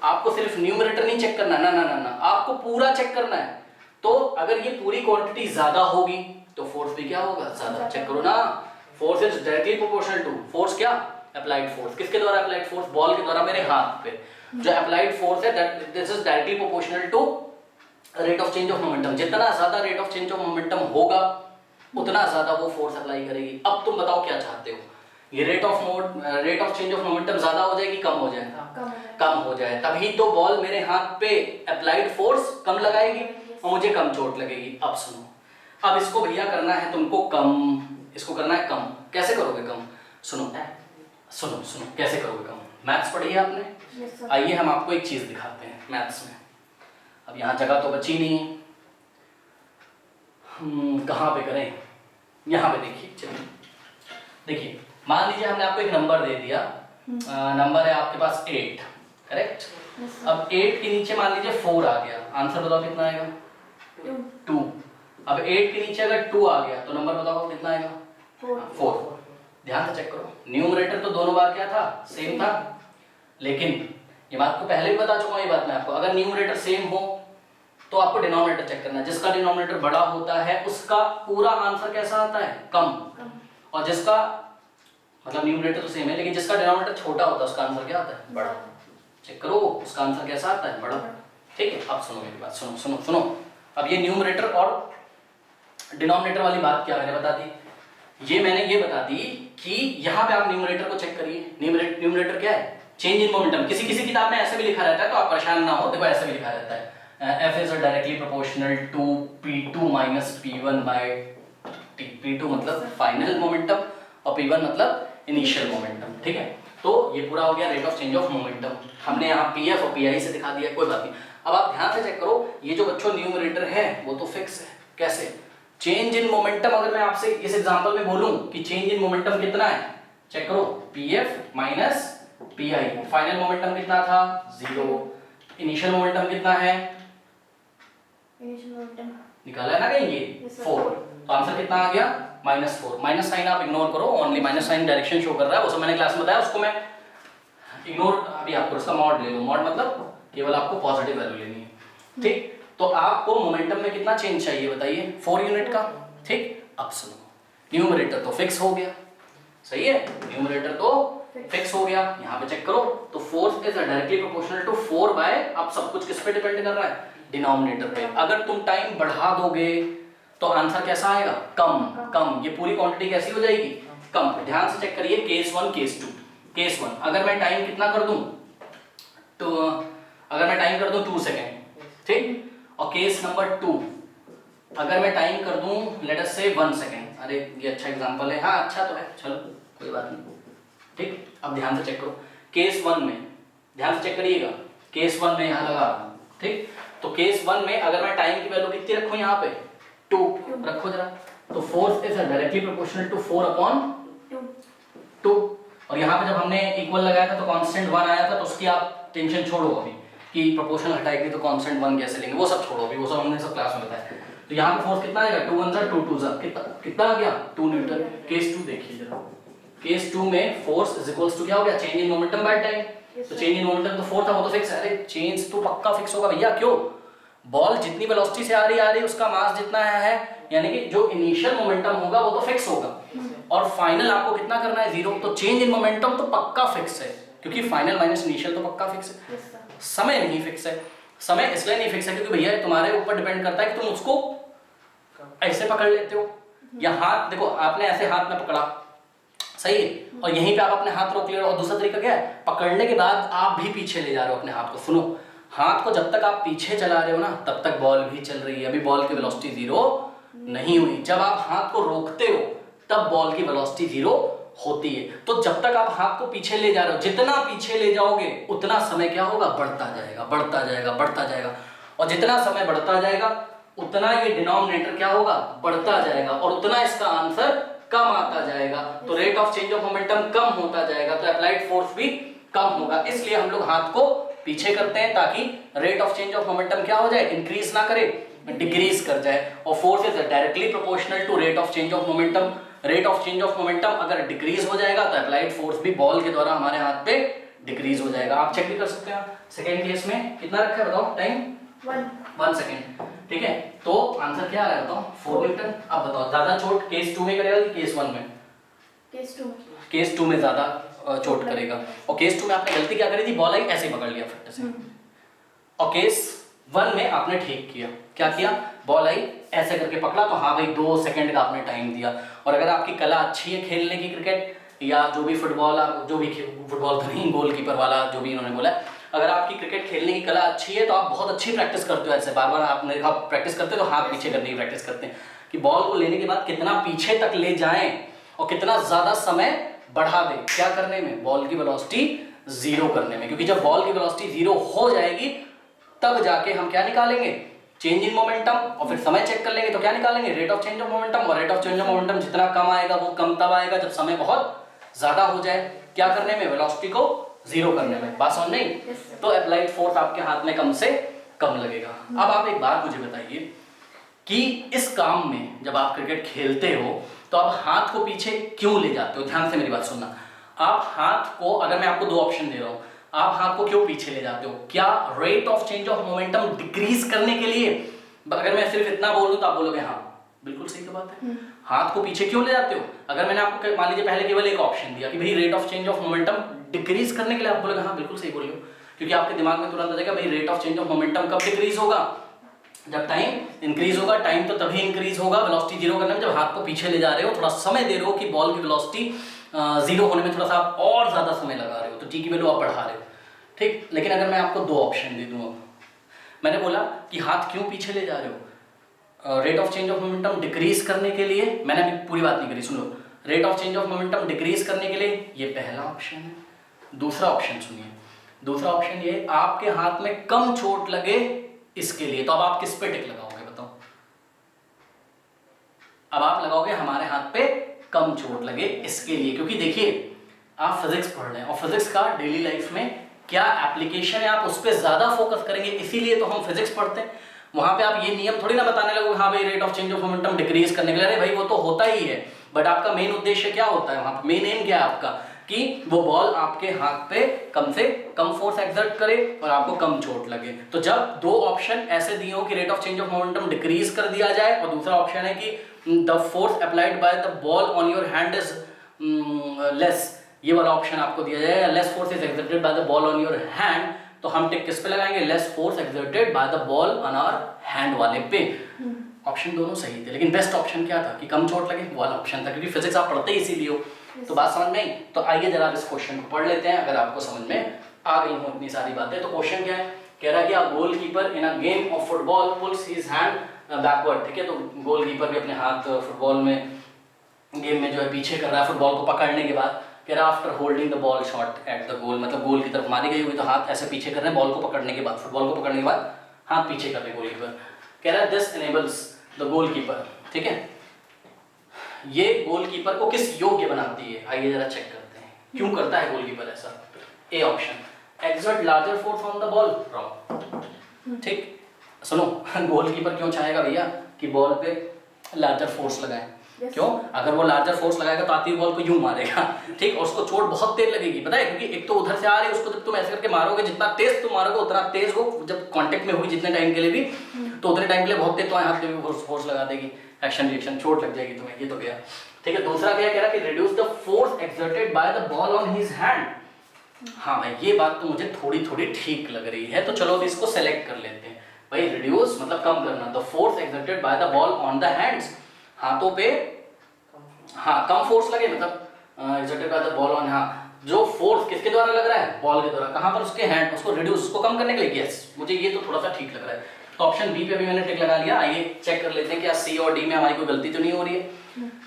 आपको सिर्फ न्यूमरेटर नहीं चेक करना, ना ना ना ना, आपको पूरा चेक करना है। तो अगर ये पूरी क्वांटिटी ज्यादा होगी तो फोर्स भी क्या होगा? ज्यादा। चेक करो ना, force is directly proportional to force, क्या? Applied force. किसके द्वारा अप्लाइड फोर्स? बॉल के द्वारा मेरे हाथ पे जो अप्लाइड फोर्स है that this is directly proportional to rate of change of momentum. जितना ज्यादा rate of change of momentum होगा उतना ज्यादा वो फोर्स अप्लाई करेगी। अब तुम बताओ क्या चाहते हो? ये rate of change of momentum ज्यादा हो जाएगी, कम हो जाए? कम हो जाए, तभी तो बॉल मेरे हाथ पे अप्लाइड फोर्स कम लगाएगी और मुझे कम चोट लगेगी। अब सुनो, अब इसको भैया करना है तुमको कम, इसको करना है कम। कैसे करोगे कम? सुनो सुनो सुनो, कैसे करोगे कम? मैथ्स पढ़ी है आपने? आइए हम आपको एक चीज दिखाते हैं मैथ्स में। अब यहाँ जगह तो बची नहीं, कहाँ पे करें? यहाँ पे देखिए, चलिए देखिए, मान लीजिए हमने आपको एक नंबर दे दिया, नंबर है आपके पास 8, करेक्ट? अब 8 के नीचे मान लीजिए 4 आ गया, आंसर बताओ कितना आएगा? 2। अब 8 के नीचे अगर 2 आ गया तो नंबर बताओ कितना आएगा? 4। ध्यान से चेक करो, न्यूमरेटर तो दोनों बार क्या था? सेम था। लेकिन ये बात को पहले भी बता चुका हूँ, ये बात मैं आपको, अगर न्यूमरेटर सेम हो तो आपको डिनोमिनेटर चेक करना है। जिसका डिनोमिनेटर बड़ा होता है उसका पूरा आंसर कैसा आता है? कम। और जिसका मतलब न्यूमरेटर तो सेम है लेकिन जिसका डिनोमिनेटर छोटा होता है उसका आंसर क्या आता है? बड़ा। चेक करो उसका आंसर कैसा आता है? बड़ा। ठीक है, अब सुनो मेरी बात, सुनो सुनो सुनो। अब ये न्यूमरेटर और डिनोमिनेटर वाली बात क्या मैंने बता दी? ये मैंने ये बता दी कि यहाँ पे आप न्यूमरेटर को चेक करिए। न्यूमरेटर क्या है? Change in momentum. किसी किसी किताब में ऐसे भी लिखा रहता है तो आप परेशान ना हो, देखो ऐसे भी लिखा रहता है F is directly proportional to P2 minus P1 by T। P2 मतलब फाइनल मोमेंटम और P1 मतलब इनिशियल मोमेंटम। ठीक है, तो ये पूरा हो गया rate of change of momentum. हमने यहाँ PF और PI से दिखा दिया, कोई बात नहीं। अब आप ध्यान से चेक करो, ये जो बच्चों न्यूमरेटर है वो तो फिक्स है। कैसे? चेंज इन मोमेंटम अगर मैं आपसे इस एग्जांपल में बोलूं कि चेंज इन मोमेंटम कितना है, चेक करो, PF minus PI। Final momentum कितना था? 0। इनिशियल मोमेंटम कितना है? निकाला है ना कहीं ये 4, तो आंसर कितना आ गया? -4। माइनस साइन आप इग्नोर करो, only minus sign direction show कर रहा है, वो सब मैंने क्लास में बताया, उसको मैं इग्नोर अभी आपको उसका मॉड ले लो। मॉड मतलब केवल आपको पॉजिटिव वैल्यू लेनी है। ठीक, तो आपको मोमेंटम में कितना चेंज चाहिए बताइए? 4 यूनिट का। ठीक, अब सुनो, न्यूमरेटर तो फिक्स हो गया, सही है, न्यूमरेटर तो फिक्स हो गया। यहाँ पे चेक करो, तो force is directly proportional to 4 by, अब सब कुछ किस पे डिपेंड कर रहा है? डिनोमिनेटर पे। अगर तुम टाइम बढ़ा दोगे तो आंसर कैसा आएगा? कम। ये पूरी क्वांटिटी कैसी हो जाएगी? कम। ध्यान से चेक करिए, केस 1 केस 2। केस 1 अगर मैं टाइम कितना कर दूं, तो अगर मैं टाइम कर दूं 2 सेकेंड, ठीक, और केस नंबर 2 अगर मैं टाइम कर दूं लेट अस से 1 सेकेंड। अरे ये अच्छा एग्जांपल है, हाँ अच्छा तो है, चलो कोई बात नहीं। ठीक, अब ध्यान से चेक करो, केस 1 में ध्यान से चेक करिएगा, केस 1 में यहाँ लगा, ठीक, तो केस 1 में अगर मैं टाइम की वैल्यू कितनी रखूं यहाँ पे 2 रखो जरा। तो force is directly proportional to 4 upon 2। और यहाँ पे जब हमने इक्वल लगाया था तो कांस्टेंट 1 आया था, तो उसकी आप टेंशन छोड़ो अभी कि प्रोपोर्शनल हटाएगी तो कांस्टेंट 1 कैसे लेंगे, वो सब छोड़ो अभी, वो सब हमने सब क्लास में बताया। तो यहाँ पे फोर्स कितना आएगा, 2 1 जा 2 2 जा, कितना आ गया 2 न्यूटन। केस 2 देखिए जरा, केस 2 में फोर्स इज इक्वल्स टू क्या हो गया, change in momentum by time. तो चेंज इन मोमेंटम तो 4 था, वो तो फिक्स है। अरे चेंज तो पक्का फिक्स होगा भैया, क्यों, बॉल जितनी वेलोसिटी से आ रही उसका मास जितना है, यानी कि जो इनिशियल मोमेंटम होगा वो तो फिक्स होगा, और फाइनल आपको कितना करना है 0। तो चेंज इन मोमेंटम तो पक्का फिक्स है, क्योंकि फाइनल माइनस इनिशियल तो पक्का फिक्स है। समय नहीं फिक्स है। समय इसलिए नहीं फिक्स है क्योंकि भैया तुम्हारे ऊपर डिपेंड करता है कि तुम उसको ऐसे पकड़ लेते हो या हाथ, देखो आपने ऐसे हाथ में पकड़ा, सही है, और यहीं पे आप अपने हाथ रोक ले रहे हो। और दूसरा तरीका क्या है, पकड़ने के बाद आप भी पीछे ले जा रहे हो अपने हाथ को। सुनो, हाथ को जब तक आप पीछे चला रहे हो ना, तब तक बॉल भी चल रही है, अभी बॉल की वेलोसिटी 0 नहीं हुई। जब आप हाथ को रोकते हो तब बॉल की वेलोसिटी 0 होती है। तो जब तक आप हाथ को पीछे ले जा रहे हो, जितना पीछे ले जाओगे उतना समय क्या होगा, बढ़ता जाएगा, बढ़ता जाएगा, बढ़ता जाएगा। और जितना समय बढ़ता जाएगा उतना ये डिनोमिनेटर क्या होगा, बढ़ता जाएगा, और उतना इसका आंसर कम आता जाएगा। तो rate of change of momentum कम होता जाएगा, तो अप्लाइड फोर्स भी कम होगा। इसलिए हम लोग हाथ को पीछे करते हैं ताकि rate of change of momentum क्या हो जाए, इंक्रीज ना करे, डिक्रीज कर जाए। और force is directly proportional to rate of change of momentum. Rate of change of momentum अगर डिक्रीज हो जाएगा तो अप्लाइड फोर्स भी बॉल के द्वारा हमारे हाथ पे डिक्रीज हो जाएगा। आप चेक भी कर सकते हैं। सेकेंड केस में कितना रखा है बताओ, टाइम 1 सेकेंड, ठीक है। तो आंसर क्या आ रहा है बताओ, 4 न्यूटन। अब बताओ ज्यादा चोट केस 2 में करेगा कि केस 1 में? केस 2 में ज्यादा चोट करेगा। और केस 2 में आपने गलती क्या करी थी, बॉल आई ऐसे ही पकड़ लिया फट से। और केस 1 में आपने ठीक किया, क्या किया, बॉल आई ऐसे करके पकड़ा, तो हाँ भाई 2 सेकंड का आपने टाइम दिया। और अगर आपकी कला अच्छी है खेलने की क्रिकेट या जो भी फुटबॉल, जो भी फुटबॉल तो नहीं, गोलकीपर वाला जो भी इन्होंने बोला, अगर आपकी क्रिकेट खेलने की कला अच्छी है तो आप बहुत अच्छी प्रैक्टिस करते हो। ऐसे बार बार आपने प्रैक्टिस करते हो तो हाथ पीछे करने की प्रैक्टिस करते हैं कि बॉल को लेने के बाद कितना पीछे तक ले जाएं और कितना ज्यादा समय बढ़ा दें, क्या करने में, बॉल की वेलोसिटी 0 करने में। क्योंकि जब बॉल की वेलोसिटी 0 हो जाएगी तब जाके हम क्या निकालेंगे, चेंज इन मोमेंटम, और फिर समय चेक कर लेंगे तो क्या निकालेंगे, rate of change of momentum. और rate of change of momentum जितना कम आएगा वो कम तब आएगा जब समय बहुत ज्यादा हो जाए, क्या करने में, वेलोसिटी को 0 करने में। बात समझ नहीं? तो अप्लाइड फोर्स आपके हाथ में कम से कम लगेगा। अब आप एक बात मुझे बताइए कि इस काम में जब आप क्रिकेट खेलते हो तो आप हाथ को पीछे क्यों ले जाते हो? ध्यान से मेरी बात सुनना। आप हाथ को, अगर मैं आपको 2 ऑप्शन दे रहा हूं, आप हाथ को क्यों पीछे ले जाते हो? क्या rate of change of momentum decrease करने के लिए? अगर मैं सिर्फ इतना बोलूं तो आप बोलोगे हाँ बिल्कुल सही तो बात है। हाथ को पीछे क्यों ले जाते हो? अगर मैंने आपको मान लीजिए पहले केवल एक ऑप्शन दिया कि भाई rate of change of momentum decrease करने के लिए, आप बोलोगे हाँ बिल्कुल सही बोल रहे हो, क्योंकि आपके दिमाग में तुरंत आ जाएगा भाई rate of change of momentum कब डिक्रीज होगा, जब टाइम इंक्रीज होगा। टाइम तो तभी इंक्रीज होगा वेलोसिटी 0 करने में जब हाथ को पीछे ले जा रहे हो, थोड़ा समय दे रहे हो कि बॉल की वेलोसिटी 0 होने में थोड़ा सा आप और ज्यादा समय लगा रहे हो, तो टी की वैल्यू आप बढ़ा रहे हो, ठीक। लेकिन अगर मैं आपको 2 ऑप्शन दे दूं, मैंने बोला कि हाथ क्यों पीछे ले जा रहे हो, rate of change of momentum decrease करने के लिए, मैंने अभी पूरी बात नहीं करी, सुनो, rate of change of momentum decrease करने के लिए, ये पहला ऑप्शन है। दूसरा ऑप्शन सुनिए, दूसरा ऑप्शन ये आपके हाथ में कम चोट लगे इसके लिए। तो अब आप किस पे टिक लगाओगे बताओ? अब आप लगाओगे हमारे हाथ पे कम चोट लगे इसके लिए, क्योंकि देखिए आप फिजिक्स पढ़ रहे हैं और फिजिक्स का डेली लाइफ में क्या एप्लीकेशन है, आप उस पर ज्यादा फोकस करेंगे, इसीलिए तो हम फिजिक्स पढ़ते हैं। वहां पे आप ये नियम थोड़ी ना बताने लगोगे हाँ भाई rate of change of momentum decrease करने के लिए, अरे भाई वो तो होता ही है, बट आपका मेन उद्देश्य क्या होता है वहां पे, मेन एम क्या है आपका, कि वो बॉल आपके हाथ पे कम से कम फोर्स एक्सर्ट करे और आपको कम चोट लगे। तो जब 2 ऑप्शन ऐसे दिए हो कि rate of change of momentum decrease कर दिया जाए, और दूसरा ऑप्शन है कि the force applied by the ball on your hand is less, ये वाला ऑप्शन आपको दिया जाए, less force is exerted by the ball on your hand, तो हम टिक किस पे लगाएंगे, less force exerted by the ball on our hand वाले पे। ऑप्शन दोनों सही थे, लेकिन बेस्ट ऑप्शन क्या था कि कम चोट लगे, वो वाला ऑप्शन था, क्योंकि फिजिक्स आप पढ़ते ही इसीलिए हो। तो बात समझ में आई? तो आइए जरा इस क्वेश्चन को पढ़ लेते हैं, अगर आपको समझ में आ गई हो इतनी सारी बातें। तो क्वेश्चन क्या है, कह रहा है कि a goalkeeper in a game of football pulls his hand backward, ठीक है। तो गोलकीपर भी अपने हाथ फुटबॉल में गेम में जो है पीछे कर रहा है फुटबॉल को पकड़ने के बाद, कह रहा after holding the ball shot at the goal, मतलब गोल की तरफ मारी गई हुई तो हाथ ऐसे पीछे कर रहे हैं बॉल को पकड़ने के बाद, फुटबॉल को पकड़ने के बाद हाथ पीछे कर रहे हैं गोलकीपर। कह रहा है दिस एनेबल्स द गोलकीपर, ठीक है, ये गोलकीपर को किस योग्य बनाती है? आइए जरा चेक करते हैं क्यों करता है गोलकीपर ऐसा। A option, exert larger force on the ball, wrong. ठीक, सुनो, गोलकीपर क्यों चाहेगा भैया कि बॉल पे लार्जर फोर्स लगाए? क्यों? अगर वो लार्जर फोर्स लगाएगा तो आती हुई बॉल को यूं मारेगा, ठीक, और उसको चोट बहुत तेज लगेगी, पता है, क्योंकि एक तो उधर से आ रही है, उसको जब तुम ऐसे करके मारोगे, जितना तेज तुम मारोगे उतना तेज वो जब कांटेक्ट में होगी जितने टाइम के लिए भी, तो उतने टाइम के लिए बहुत तेज तुम्हारे हाथ पे भी फोर्स लगा देगी, एक्शन रिएक्शन, चोट लग जाएगी तुम्हें, ये तो गया। ठीक है, दूसरा क्या कह रहा है कि reduce the force exerted by the ball on his hand. हाँ भाई, ये बात तो मुझे थोड़ी थोड़ी ठीक लग रही है, तो चलो अभी इसको सेलेक्ट कर लेते हैं। भाई रिड्यूस मतलब कम करना, the force exerted by the ball on the hands, हाथों पे हाँ कम फोर्स लगे, मतलब exerted by the ball on, हाँ जो फोर्स किसके द्वारा लग रहा है? बॉल के द्वारा, कहाँ पर? उसके हैंड, उसको रिड्यूस, उसको कम करने के लिए। यस, मुझे ये तो थोड़ा सा ठीक लग रहा है, तो ऑप्शन बी पे भी मैंने टिक लगा लिया। आइए चेक कर लेते हैं क्या सी और डी में हमारी कोई गलती तो नहीं हो रही है।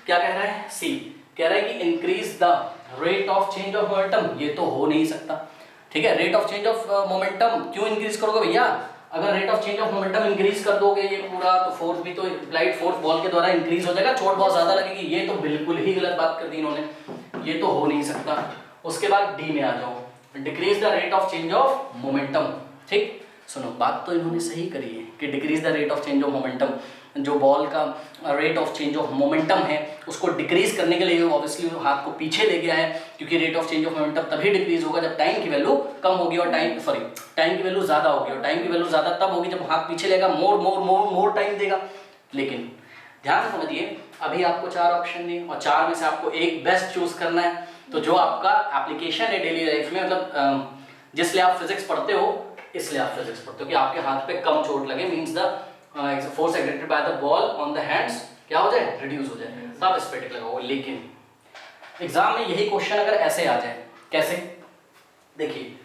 क्या कह रहा है? सी कह रहा है कि increase the rate of change of momentum, ये तो हो नहीं सकता। ठीक है, rate of change of momentum क्यों इंक्रीज करोगे भैया? अगर rate of change of momentum increase कर दोगे ये पूरा, तो फोर्स भी तो अप्लाइड फोर्स बॉल के द्वारा इंक्रीज हो जाएगा, चोट बहुत ज्यादा लगेगी। ये तो बिल्कुल ही गलत बात कर दी इन्होंने, ये तो हो नहीं सकता। उसके बाद डी में आ जाओ, decrease the rate of change of momentum. ठीक, सुनो, बात तो इन्होंने सही करी है कि decrease the rate of change of momentum, जो बॉल का rate of change of momentum है उसको डिक्रीज करने के लिए ऑब्वियसली हाथ को पीछे ले गया है, क्योंकि rate of change of momentum तभी डिक्रीज होगा जब टाइम की वैल्यू कम होगी और टाइम की वैल्यू ज्यादा होगी, और टाइम की वैल्यू ज्यादा तब होगी जब हाथ पीछे लेगा, मोर टाइम देगा। लेकिन ध्यान से समझिए, अभी आपको 4 ऑप्शन दिए और 4 में से आपको एक बेस्ट चूज करना है। तो जो आपका एप्लीकेशन है डेली लाइफ में, मतलब जिसलिए आप फिजिक्स पढ़ते हो, इसलिए आप फिजिक्स पढ़ते हो कि आपके हाथ पे कम चोट लगे, means the force exerted by the ball on the hands क्या हो जाए? रिड्यूस हो जाए, तब इस पे टिक लगाओगे। लेकिन एग्जाम में यही क्वेश्चन अगर ऐसे आ जाए, कैसे? देखिए,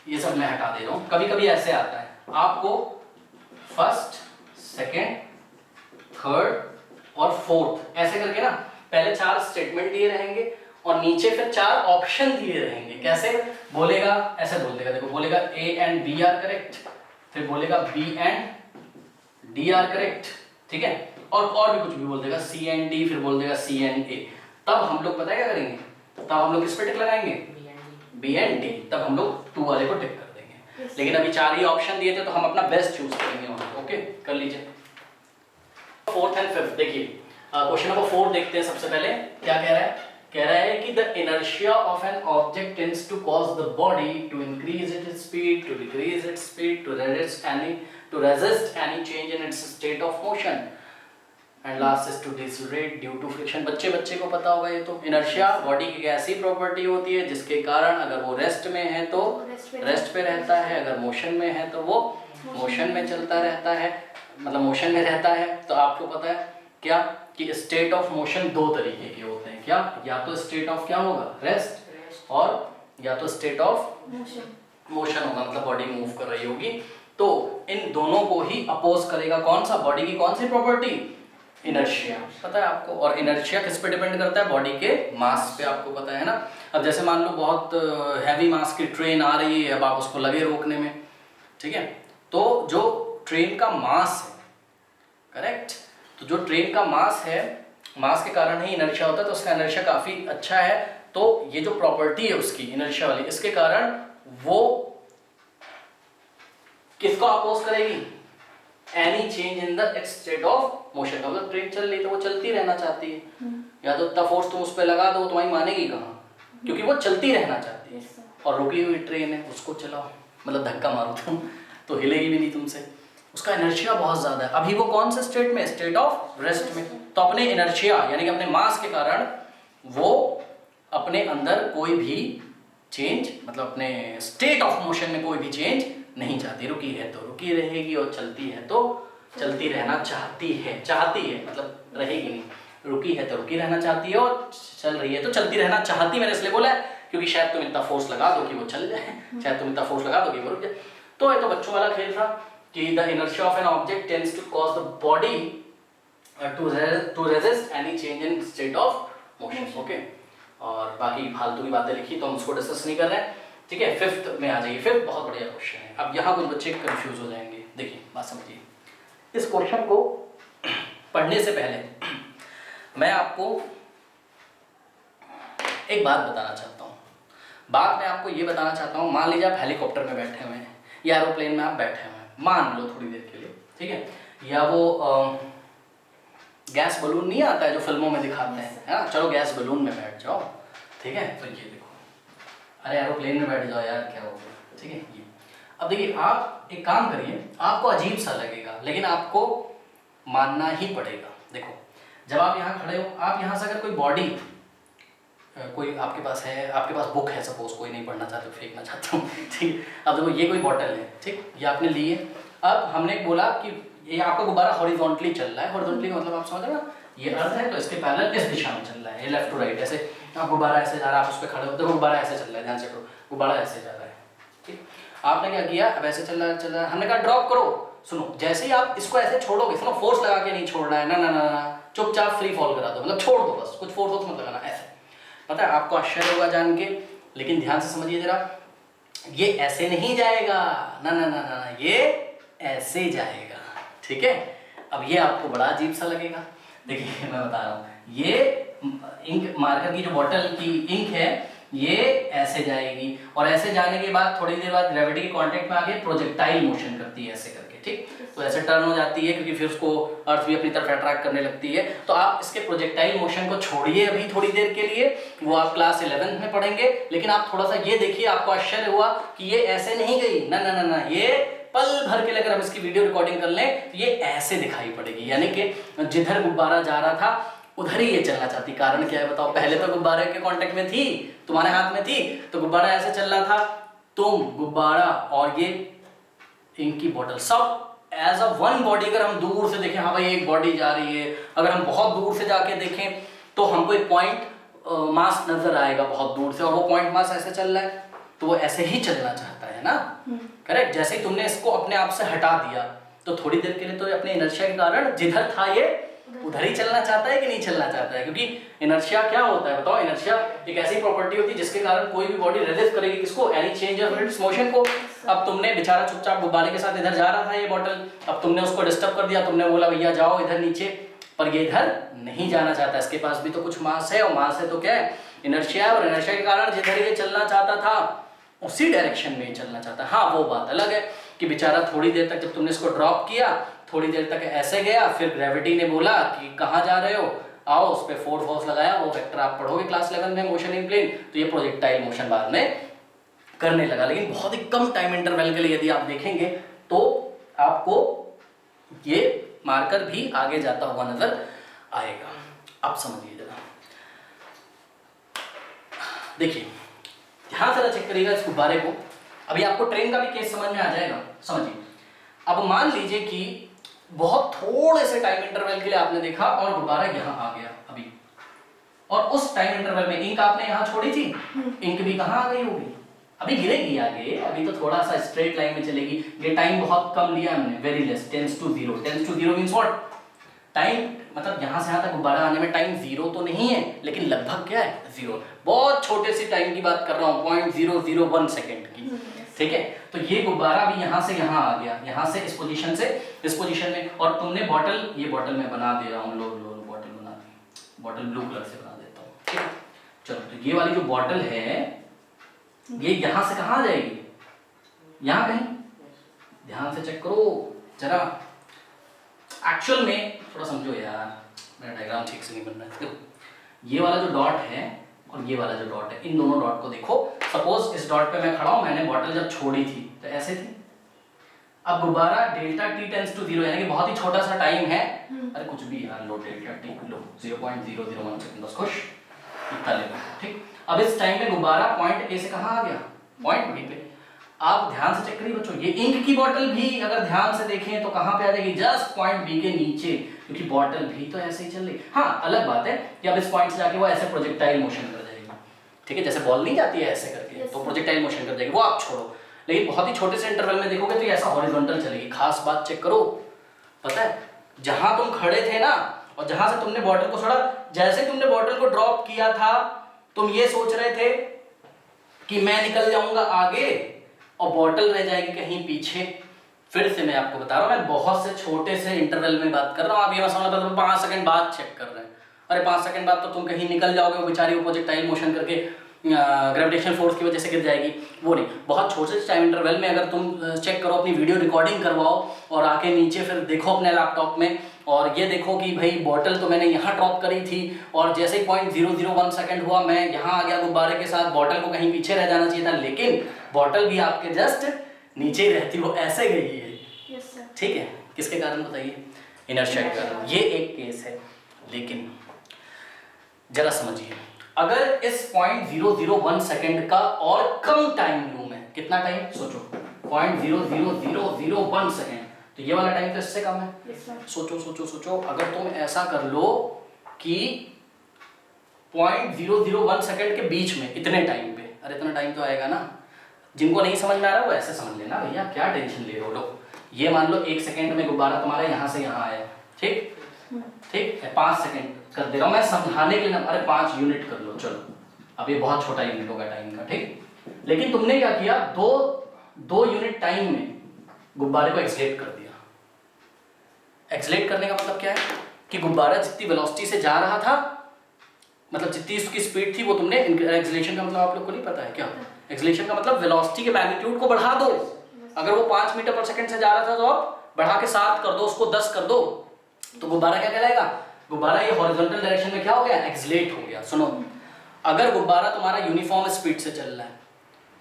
ये सब मैं हटा दे रहा हूं, कभी कभी ऐसे आता है आपको फर्स्ट, सेकेंड, थर्ड और फोर्थ ऐसे करके ना, पहले 4 स्टेटमेंट दिए रहेंगे और नीचे फिर 4 ऑप्शन दिए रहेंगे। कैसे बोलेगा? ऐसे बोल देगा, देखो बोलेगा A and B are correct, फिर बोलेगा B and D are correct, ठीक है, और भी कुछ भी बोल देगा, सी एंड डी, फिर बोल देगा सी एंड ए। तब हम लोग पता है क्या करेंगे? तब हम लोग किस पे टिक लगाएंगे? बी एंड डी, तब हम लोग 2 वाले को टिक कर देंगे। लेकिन अभी 4 ही ऑप्शन दिए थे तो हम अपना बेस्ट चूज करेंगे। ओके, कर लीजिए। 4th एंड 5th देखिए, क्वेश्चन नंबर 4 देखते हैं। सबसे पहले क्या कह रहा है? कह रहा है कि the inertia of an object tends to cause the body to increase its speed, to decrease its speed, to resist any change in its state of motion, and last is to decelerate due to friction। बच्चे को पता होगा ये तो। Inertia body की ऐसी property होती है जिसके कारण अगर वो रेस्ट में है तो रेस्ट पे रहता है, अगर मोशन में है तो वो मोशन में चलता रहता है, मतलब मोशन में रहता है। तो आपको पता है क्या कि स्टेट ऑफ मोशन 2 तरीके के होते हैं। क्या? या तो स्टेट ऑफ क्या होगा? रेस्ट, और या तो स्टेट ऑफ मोशन होगा, मतलब बॉडी मूव कर रही होगी। तो इन दोनों को ही अपोज करेगा कौन सा? बॉडी की कौन सी प्रॉपर्टी? इनर्शिया। पता है आपको? और इनर्शिया किस पे डिपेंड करता है? बॉडी के मास पे, आपको पता है ना। अब जैसे मान लो बहुत हैवी मास की ट्रेन आ रही है, अब आप उसको लगे रोकने में, ठीक है, तो जो ट्रेन का मास है, करेक्ट, तो जो ट्रेन का मास है, मास के कारण ही इनर्शिया होता है, तो उसका इनर्शिया काफी अच्छा है। तो ये जो प्रॉपर्टी है उसकी इनर्शिया वाली, इसके कारण वो किसको अपोज करेगी? Any change in the state of motion. मतलब ट्रेन चल रही तो वो चलती रहना चाहती है, या तो इतना फोर्स तुम उस पर लगा दो तुम्हारी मानेगी कहाँ, क्योंकि वो चलती रहना चाहती है। और रुकी हुई ट्रेन है, उसको चलाओ, मतलब धक्का मारो तुम तो हिलेगी भी नहीं तुमसे, उसका इनर्शिया बहुत ज्यादा है। अभी वो कौन से स्टेट में? स्टेट ऑफ रेस्ट में। तो अपने इनर्शिया यानी कि अपने मास के कारण वो अपने अंदर कोई भी चेंज, मतलब अपने स्टेट ऑफ मोशन में कोई भी चेंज नहीं चाहती। रुकी है तो रुकी रहेगी, और चलती है तो चलती रहना चाहती है मतलब रहेगी नहीं। रुकी है तो रुकी रहना चाहती है, और चल रही है तो चलती रहना चाहती। मैंने इसलिए बोला है क्योंकि शायद तुम इतना फोर्स लगा दो कि वो चल जाए, शायद तुम इतना फोर्स लगा दो कि वो रुक जाए। तो ये तो बच्चों वाला खेल था कि the inertia of an object tends to cause the body to resist any change in state of motion. Okay, और बाकी फालतू की बातें लिखी तो हम उसको डिस्कस नहीं कर रहे हैं, ठीक है। 5th में आ जाइए। 5th बहुत बढ़िया क्वेश्चन है। अब यहाँ कुछ बच्चे कंफ्यूज हो जाएंगे। देखिए बात समझिए, इस क्वेश्चन को पढ़ने से पहले मैं आपको एक बात बताना चाहता हूँ। बात मैं आपको ये बताना चाहता हूँ, मान लीजिए आप हेलीकॉप्टर में बैठे हुए हैं या एरोप्लेन में आप बैठे हुए हैं, मान लो थोड़ी देर के लिए, ठीक है, या वो गैस बलून नहीं आता है जो फिल्मों में दिखाते हैं, है ना, चलो गैस बलून में बैठ जाओ, ठीक है, तो ये देखो, अरे एरोप्लेन में बैठ जाओ यार, क्या हो गया, ठीक है। ये अब देखिए, आप एक काम करिए, आपको अजीब सा लगेगा लेकिन आपको मानना ही पड़ेगा। देखो, जब आप यहाँ खड़े हो, आप यहाँ से अगर कोई बॉडी, कोई आपके पास है, आपके पास बुक है सपोज, कोई नहीं पढ़ना चाहते, फेंकना चाहता हूँ, ठीक है। अब देखो, ये कोई बॉटल है, ठीक, ये आपने ली है। अब हमने बोला कि ये आपका गुब्बारा हॉरिजॉन्टली चल रहा है, हॉरिजॉन्टली का मतलब आप समझ रहे हो ना, ये अर्थ है तो इसके पैरेलल इस दिशा में चल रहा है, ये लेफ्ट टू राइट, ऐसे आप गुब्बारा ऐसे जा रहा है, आप उस पर खड़े हो, देखो गुब्बारा ऐसे चल रहा है, ध्यान से करो, गुब्बारा ऐसे जा रहा है, ठीक। आपने क्या किया, अब ऐसे चल रहा है, हमने कहा ड्रॉप करो। सुनो, जैसे ही आप इसको ऐसे छोड़ोगे, सुनो, फोर्स लगा के नहीं छोड़ना है, ना ना ना ना, चुपचाप फ्री फॉल करा दो, मतलब छोड़ दो बस, कुछ फोर्स मत लगाना, ऐसे। पता है आपको आश्चर्य होगा जान के, लेकिन ध्यान से समझिए जरा, ये ऐसे नहीं जाएगा, ना ना ना ना, ये ऐसे जाएगा, ठीक है। अब ये आपको बड़ा अजीब सा लगेगा, देखिए मैं बता रहा हूँ, ये इंक मार्कर की जो बॉटल की इंक है, ये ऐसे जाएगी और ऐसे जाने के बाद थोड़ी देर बाद ग्रेविटी के कांटेक्ट में आके प्रोजेक्टाइल मोशन करती है ऐसे करके, ठीक, तो ऐसे टर्न हो जाती है क्योंकि फिर उसको अर्थ भी अपनी तरफ अट्रैक्ट करने लगती है। तो आप इसके प्रोजेक्टाइल मोशन को छोड़िए अभी थोड़ी देर के लिए, वो आप क्लास 11 में पढ़ेंगे, लेकिन आप थोड़ा सा ये देखिए, आपको आश्चर्य हुआ कि ये ऐसे नहीं गई, ना ना ना ना, ये पल भर के लिए अगर हम इसकी वीडियो रिकॉर्डिंग कर लें तो ये ऐसे दिखाई पड़ेगी, यानी कि जिधर गुब्बारा जा रहा था उधर ही ये चलना चाहती। कारण क्या है बताओ, पहले तो गुब्बारे के कांटेक्ट में थी, तुम्हारे हाथ में थी, तो गुब्बारा ऐसे चल रहा था, तुम, गुब्बारा और ये इंक की बोतल, सब एज अ वन बॉडी। अगर हम दूर से देखें, हाँ भाई एक बॉडी जा रही है, अगर हम बहुत दूर से जाके देखें तो हमको एक पॉइंट मास नजर आएगा बहुत दूर से, और वो पॉइंट मास ऐसे चल रहा है, तो वो ऐसे ही चलना चाहता है ना, करेक्ट। जैसे ही तुमने इसको अपने आप से हटा दिया तो थोड़ी देर के लिए तो अपने इनर्शिया के कारण जिधर था ये उधर ही चलना चाहता है कि नहीं चलना चाहता है, क्योंकि इनर्शिया क्या होता है बताओ, इनर्शिया एक ऐसी प्रॉपर्टी होती है जिसके कारण कोई भी बॉडी रेजिस्ट करेगी किसको, any change of its motion को। अब तुमने बेचारा चुपचाप गुब्बारे के साथ इधर जा रहा था ये बॉटल, अब तुमने उसको डिस्टर्ब कर दिया, तुमने बोला भैया जाओ इधर नीचे, पर ये इधर नहीं जाना चाहता, इसके पास भी तो कुछ मास है, और मास है तो क्या है, इनर्शिया है, और इनर्शिया के कारण जिधर ये चलना चाहता था उसी डायरेक्शन में चलना चाहता है। हाँ वो बात अलग है कि बेचारा थोड़ी देर तक जब तुमने इसको ड्रॉप किया, थोड़ी देर तक ऐसे गया, फिर ग्रेविटी ने बोला कि कहाँ जा रहे हो, आओ, उस पर फोर्स लगाया, वो वेक्टर आप पढ़ोगे क्लास 11 में, मोशन इन प्लेन, तो ये प्रोजेक्टाइल मोशन बाद में करने लगा। लेकिन बहुत ही कम टाइम इंटरवल के लिए यदि आप देखेंगे तो आपको ये मार्कर भी आगे जाता हुआ नजर आएगा। अब समझिए जरा, देखिए ध्यान से चेक करिएगा इस गुब्बारे को, अभी आपको ट्रेन का भी केस समझ में आ जाएगा। समझिए, अब मान लीजिए कि बहुत थोड़े से टाइम इंटरवल के लिए आपने देखा और गुब्बारा यहाँ आ गया अभी, और उस टाइम इंटरवल में इंक आपने यहाँ छोड़ी थी, इंक भी कहाँ आ गई होगी, अभी गिरेगी आगे, अभी तो थोड़ा सा स्ट्रेट लाइन में चलेगी। ये टाइम बहुत कम लिया हमने, very less, tends to zero. Tends to zero means what, time मतलब यहाँ से यहाँ तक गुब्बारा आने में टाइम जीरो तो नहीं है, लेकिन लगभग क्या है, जीरो। बहुत छोटे से टाइम की बात कर रहा हूँ, 0.001 सेकेंड की, ठीक है। तो ये गुब्बारा भी यहाँ से यहाँ आ गया, यहाँ से इस पोजीशन से इस पोजीशन में, और तुमने बॉटल, ये बॉटल मैं बना दे रहा हूँ, लो लो लो बॉटल बना दी, बॉटल ब्लू कलर से बना देता हूँ, ठीक है। चलो, तो ये वाली जो बॉटल है ये यहाँ से कहाँ जाएगी, यहाँ कहीं, ध्यान से चेक करो जरा, एक्चुअल में थोड़ा समझो यार, मेरा डायग्राम ठीक से नहीं बन रहा है। देखो ये वाला जो डॉट है और ये वाला जो डॉट है, इन दोनों डॉट को देखो। सपोज इस डॉट पे मैं खड़ा हूं, मैंने बॉटल जब छोड़ी थी तो ऐसे थी, अब गुब्बारा delta t tends to zero, यानी कि बहुत ही छोटा सा टाइम है, अरे कुछ भी यार, लो डेल्टा टी लो 0.001 सेकंड, बस खुश, इतना ले लो, ठीक। अब इस टाइम में गुब्बारा पॉइंट ए से कहाँ आ गया, पॉइंट बी पे। आप ध्यान से चेक करिए बच्चों, ये इंक की बॉटल भी अगर ध्यान से देखें तो कहाँ पे आ जाएगी, जस्ट पॉइंट बी के नीचे, क्योंकि बॉटल भी तो ऐसे ही चल रही। हाँ अलग बात है कि अब इस पॉइंट से जाके वो ऐसे प्रोजेक्टाइल मोशन कर जाएगी, ठीक है, जैसे बॉल नहीं जाती है ऐसे करके, तो प्रोजेक्टाइल मोशन कर जाएगी, वो आप छोड़ो। लेकिन बहुत ही छोटे से इंटरवल में देखोगे तो ये ऐसा हॉरिजॉन्टल चलेगी। खास बात चेक करो, पता है जहां तुम खड़े थे ना, और जहां से तुमने बॉटल को छोड़ा, जैसे तुमने बॉटल को ड्रॉप किया था तुम ये सोच रहे थे कि मैं निकल जाऊंगा आगे और बॉटल रह जाएगी कहीं पीछे, फिर से मैं आपको बता रहा हूँ, मैं बहुत से छोटे से इंटरवल में बात कर रहा हूँ। आप ये मत समझ लो 5 सेकंड बाद चेक कर रहे हैं, अरे 5 सेकंड बाद तो तुम कहीं निकल जाओगे, वो बेचारी प्रोजेक्टाइल मोशन करके ग्रेविटेशनल फोर्स की वजह से गिर जाएगी, वो नहीं। बहुत छोटे से टाइम इंटरवल में अगर तुम चेक करो, अपनी वीडियो रिकॉर्डिंग करवाओ और आके नीचे फिर देखो अपने लैपटॉप में, और ये देखो कि भाई बॉटल तो मैंने यहाँ ड्रॉप करी थी और जैसे ही 0.001 सेकंड हुआ मैं यहाँ आ गया गुब्बारे के साथ, बॉटल को कहीं पीछे रह जाना चाहिए था, लेकिन बॉटल भी आपके जस्ट नीचे ही रहती, वो ऐसे गई है। Yes sir. ठीक है, किसके कारण बताइए? इनर्शिया के कारण। ये एक केस है, लेकिन जरा समझिए, अगर इस 0.001 सेकंड का और कम टाइम लूं मैं, कितना टाइम सोचो, 0.00001 सेकंड, तो ये वाला टाइम तो इससे कम है। Yes sir. सोचो सोचो सोचो, अगर तुम ऐसा कर लो कि 0.001 सेकंड के बीच में इतने टाइम पे, अरे इतना टाइम तो आएगा ना। जिनको नहीं समझ में आ रहा वो ऐसे समझ लेना, भैया क्या टेंशन ले रहे हो लोग। ये मान लो 1 सेकंड में गुब्बारा तुम्हारा यहाँ से यहाँ आया, ठीक ठीक है, 5 सेकंड कर दे रहा हूँ मैं समझाने के लिए, अरे 5 यूनिट कर लो, चलो अब ये बहुत छोटा यूनिट होगा टाइम का, ठीक। लेकिन तुमने क्या किया, दो यूनिट टाइम में गुब्बारे को एक्सलेट कर दिया। एक्सलेट करने का मतलब क्या है कि गुब्बारा जितनी वेलोसिटी से जा रहा था, मतलब जितनी उसकी स्पीड थी, वो तुमने, एक्सलेशन का मतलब आप लोग को नहीं पता है क्या? एक्सलेशन का मतलब वेलोसिटी के मैग्नीट्यूड को बढ़ा दो। अगर वो 5 मीटर पर सेकंड से जा रहा था तो आप बढ़ा के 7 कर दो, उसको 10 कर दो, तो गुब्बारा क्या कहलाएगा? गुब्बारा ये हॉरिजॉन्टल डायरेक्शन में क्या हो गया? एक्सलेट हो गया। सुनो, अगर गुब्बारा तुम्हारा यूनिफॉर्म स्पीड से चल रहा है,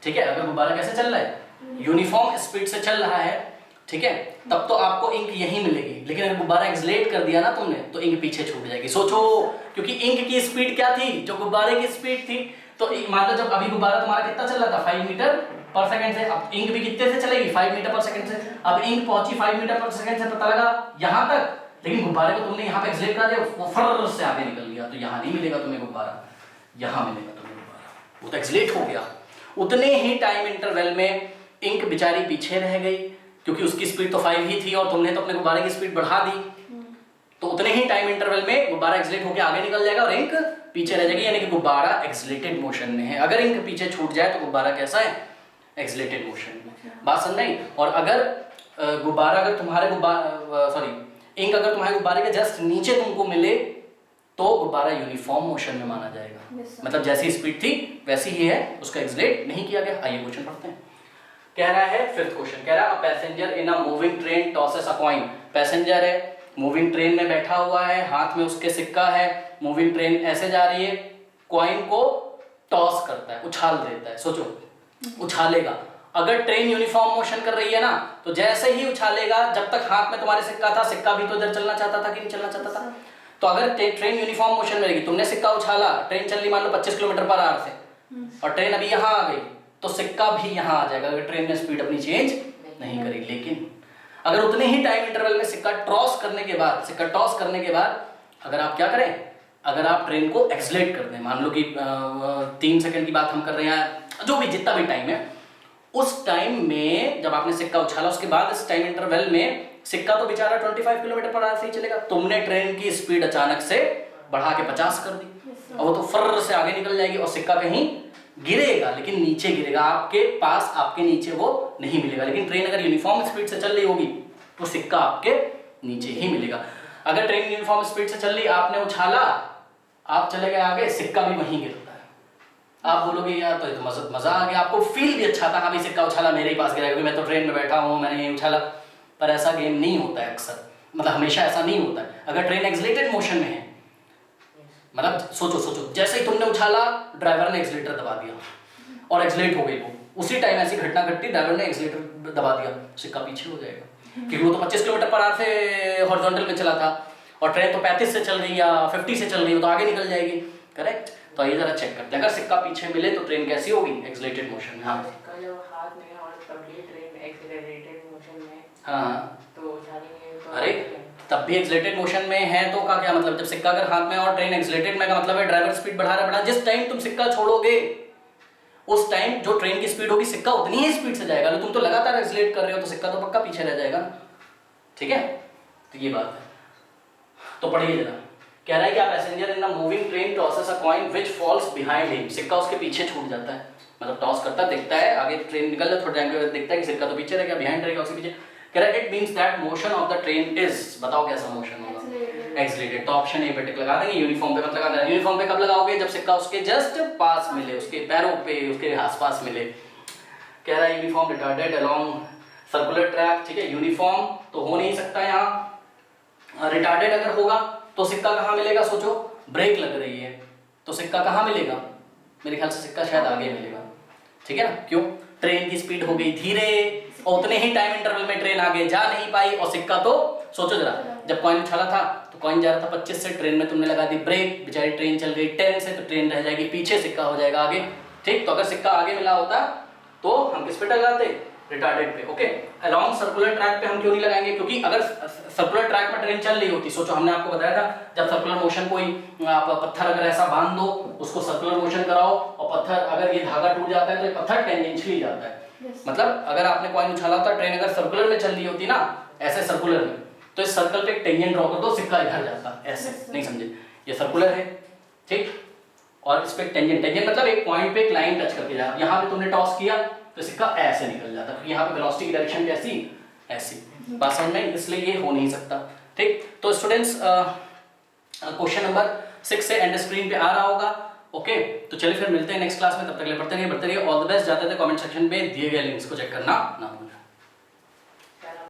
ठीक है, अगर गुब्बारा कैसे चल रहा है? यूनिफॉर्म स्पीड से चल रहा है, ठीक है, तब तो आपको इंक यहीं मिलेगी। लेकिन अगर गुब्बारा एक्सलेट कर दिया ना तुमने, तो इंक पीछे छूट जाएगी। सोचो, क्योंकि इंक की स्पीड क्या थी? जो गुब्बारे की स्पीड थी। तो मान लो जब अभी गुब्बारा तुम्हारा कितना चल रहा था? 5 मीटर पर सेकंड से, अब इंक भी कितने से चलेगी? 5 मीटर पर सेकंड से। अब इंक पहुंची 5 मीटर पर सेकंड से, पता लगा यहां तक, लेकिन गुब्बारे को तुमने यहाँ पे एक्सलेट कर दिया, वो फर से आगे निकल गया, तो यहाँ नहीं मिलेगा तुम्हें गुब्बारा, यहाँ मिलेगा तुम्हें गुब्बारा, वो तो एक्सलेट हो गया। उतने ही टाइम इंटरवल में इंक बेचारी पीछे रह गई, क्योंकि उसकी स्पीड तो 5 ही थी और तुमने तो अपने गुब्बारे की स्पीड बढ़ा दी, तो उतने ही टाइम इंटरवल में गुब्बारा एक्सलेट होकर आगे निकल जाएगा और इंक पीछे रह जाएगी, यानी कि गुब्बारा एक्सलेटेड मोशन में है। अगर इंक पीछे छूट जाए तो गुब्बारा कैसा है? एक्सलेटेड मोशन में। बात समझ नहीं? और अगर गुब्बारा, अगर तुम्हारे इंक अगर तुम्हारे गुब्बारे के जस्ट नीचे तुमको मिले, तो गुब्बारा यूनिफॉर्म मोशन में माना जाएगा। मतलब जैसी स्पीड थी वैसी ही है, उसका एक्सलेट नहीं किया गया। आइए क्वेश्चन पढ़ते हैं। कह रहा है फिफ्थ क्वेश्चन, कह रहा है passenger in a moving train tosses a coin. Passenger है, मूविंग ट्रेन में बैठा हुआ है, हाथ में उसके सिक्का है, मूविंग ट्रेन ऐसे जा रही है, कॉइन को टॉस करता है, उछाल देता है। सोचो, उछालेगा। अगर ट्रेन यूनिफॉर्म मोशन कर रही है ना, तो जैसे ही उछालेगा, जब तक हाथ में तुम्हारे सिक्का था, सिक्का भी तो इधर चलना चाहता था कि नहीं चलना चाहता था? तो अगर ट्रेन यूनिफॉर्म मोशन में रहेगी, तुमने सिक्का उछाला, ट्रेन चल रही मान लो 25 किलोमीटर पर आवर से, और ट्रेन अभी यहाँ आ गई, तो सिक्का भी यहाँ आ जाएगा, अगर ट्रेन ने स्पीड अपनी चेंज नहीं करी। लेकिन अगर उतने ही टाइम इंटरवल में सिक्का टॉस करने के बाद अगर आप क्या करें, अगर आप ट्रेन को एक्सलेट कर दें, मान लो कि 3 सेकंड की बात हम कर रहे हैं, जो भी जितना भी टाइम है, उस टाइम में जब आपने सिक्का उछाला, उसके बाद इस टाइम इंटरवल में सिक्का तो बेचारा 25 किलोमीटर पर आवर से ही चलेगा, तुमने ट्रेन की स्पीड अचानक से बढ़ा के 50 कर दी, और वो तो फर्र से आगे निकल जाएगी और सिक्का कहीं गिरेगा, लेकिन नीचे गिरेगा, आपके पास, आपके नीचे वो नहीं मिलेगा। लेकिन ट्रेन अगर यूनिफॉर्म स्पीड से चल रही होगी तो सिक्का आपके नीचे ही मिलेगा। अगर ट्रेन यूनिफॉर्म स्पीड से चल रही, आपने उछाला, आप चले गए आगे, सिक्का भी वहीं गिरता है। आप बोलोगे यार तो ये तो मजा आ गया, आपको फील भी अच्छा था, हाँ भाई सिक्का उछाला मेरे ही पास गिरा, क्योंकि मैं तो ट्रेन में बैठा हूँ, मैंने ये उछाला। पर ऐसा गेम नहीं होता है अक्सर, मतलब हमेशा ऐसा नहीं होता है। अगर ट्रेन एक्सलेटेड मोशन में है, मतलब सोचो जैसे ही तुमने उछाला, ड्राइवर ने एक्सलेटर दबा दिया और एक्सलेट हो गई वो, उसी टाइम ऐसी घटना घटती, ड्राइवर ने एक्सलेटर दबा दिया, सिक्का पीछे हो जाएगा, क्योंकि वो तो 25 किलोमीटर पर आवर से हॉरिजॉन्टल में चला था, और ट्रेन तो 35 से चल रही है या 50 से चल रही है, तो आगे निकल जाएगी। करेक्ट? तो ये जरा चेक करते हैं, अगर सिक्का पीछे मिले तो ट्रेन कैसी होगी? एक्सलेटेड मोशन में। हाँ, सिक्का जब हाथ में है और तभी ट्रेन एक्सेलरेटेड मोशन में, हाँ, तो उछालेंगे तो अरे तब भी एक्सलेटेड मोशन में है तो का क्या मतलब? जब सिक्का अगर हाथ में और ट्रेन एक्सलेटेड में, का मतलब है ड्राइवर स्पीड बढ़ा रहा है, जिस टाइम तुम सिक्का छोड़ोगे उस टाइम जो ट्रेन की स्पीड होगी, सिक्का उतनी ही स्पीड से जाएगा। तुम तो लगातार एक्सलेट कर रहे हो, तो सिक्का तो पक्का पीछे रह जाएगा। ठीक है, तो ये बात है। तो पढ़िए जरा, कह रहा है कि आप passenger in a moving train tosses a coin which falls behind him. सिक्का उसके पीछे छूट जाता है, मतलब टॉस करता, देखता है आगे ट्रेन निकल रहा, थोड़ा टाइम के बाद देखता है कि सिक्का तो पीछे रह गया, बिहाइंड रहेगा उसके पीछे। कह रहा है it means that motion of the train is, बताओ कैसा मोशन होगा, Accelerated. एक्सीलरेटेड। तो ऑप्शन ए पे टिक लगा देंगे, यूनिफॉर्म पे मत लगा देना। यूनिफॉर्म पे कब लगाओगे, जब सिक्का उसके जस्ट पास मिले, उसके पैरों पे, उसके आसपास मिले। कह रहा है uniform retarded along circular track, ठीक है, यूनिफॉर्म तो हो नहीं सकता यहाँ। रिटार्डेड अगर होगा तो सिक्का कहाँ मिलेगा, सोचो, ब्रेक लग रही है तो सिक्का कहाँ मिलेगा, मेरे ख्याल से सिक्का शायद आगे मिलेगा, ठीक है ना, क्यों, ट्रेन की स्पीड हो गई धीरे और उतने ही टाइम इंटरवल में ट्रेन आगे जा नहीं पाई, और सिक्का तो सोचो जरा, जब कॉइन उछाला था तो कॉइन जा रहा था 25 से, ट्रेन में तुमने लगा दी ब्रेक, बेचारी ट्रेन चल गई 10 से, तो ट्रेन रह जाएगी पीछे, सिक्का हो जाएगा आगे, ठीक। तो अगर सिक्का आगे मिला होता तो हम किस पे लगाते, रिटार्डेड पे, ओके। अलोंग सर्कुलर ट्रैक पे हम क्यों नहीं लगाएंगे, क्योंकि अगर सर्कुलर ट्रैक में ट्रेन चल रही होती, सोचो हमने आपको बताया था जब सर्कुलर मोशन, कोई आप पत्थर अगर ऐसा बांध दो, उसको सर्कुलर मोशन कराओ और पत्थर अगर ये धागा टूट जाता है तो ये पत्थर टेंजेंशियली जाता है, Yes. मतलब अगर आपने कॉइन उछाला होता, ट्रेन अगर सर्कुलर में चल रही होती ना, ऐसे सर्कुलर में, तो इस सर्कल पे एक टेंजेंट ड्रॉ कर दो, सिक्का इधर जाता, ऐसे, Yes, नहीं समझे, ये सर्कुलर है, ठीक, और इस पे टेंजेंट, टेंजेंट मतलब एक पॉइंट पे एक लाइन टच करके जा, यहाँ पे तुमने टॉस किया तो सिक्का ऐसे निकल जाता, क्योंकि यहाँ पे वेलोसिटी की डायरेक्शन कैसी, ऐसी, बात समझ में, इसलिए ये हो नहीं सकता, ठीक। तो स्टूडेंट्स क्वेश्चन नंबर 6 से एंड स्क्रीन पे आ रहा होगा, ओके। तो चलिए फिर मिलते हैं नेक्स्ट क्लास में, तब तक के लिए पढ़ते रहिए, बढ़ते रहिए, ऑल द बेस्ट। जाते थे कमेंट सेक्शन में दिए गए लिंक्स को चेक करना ना भूलें।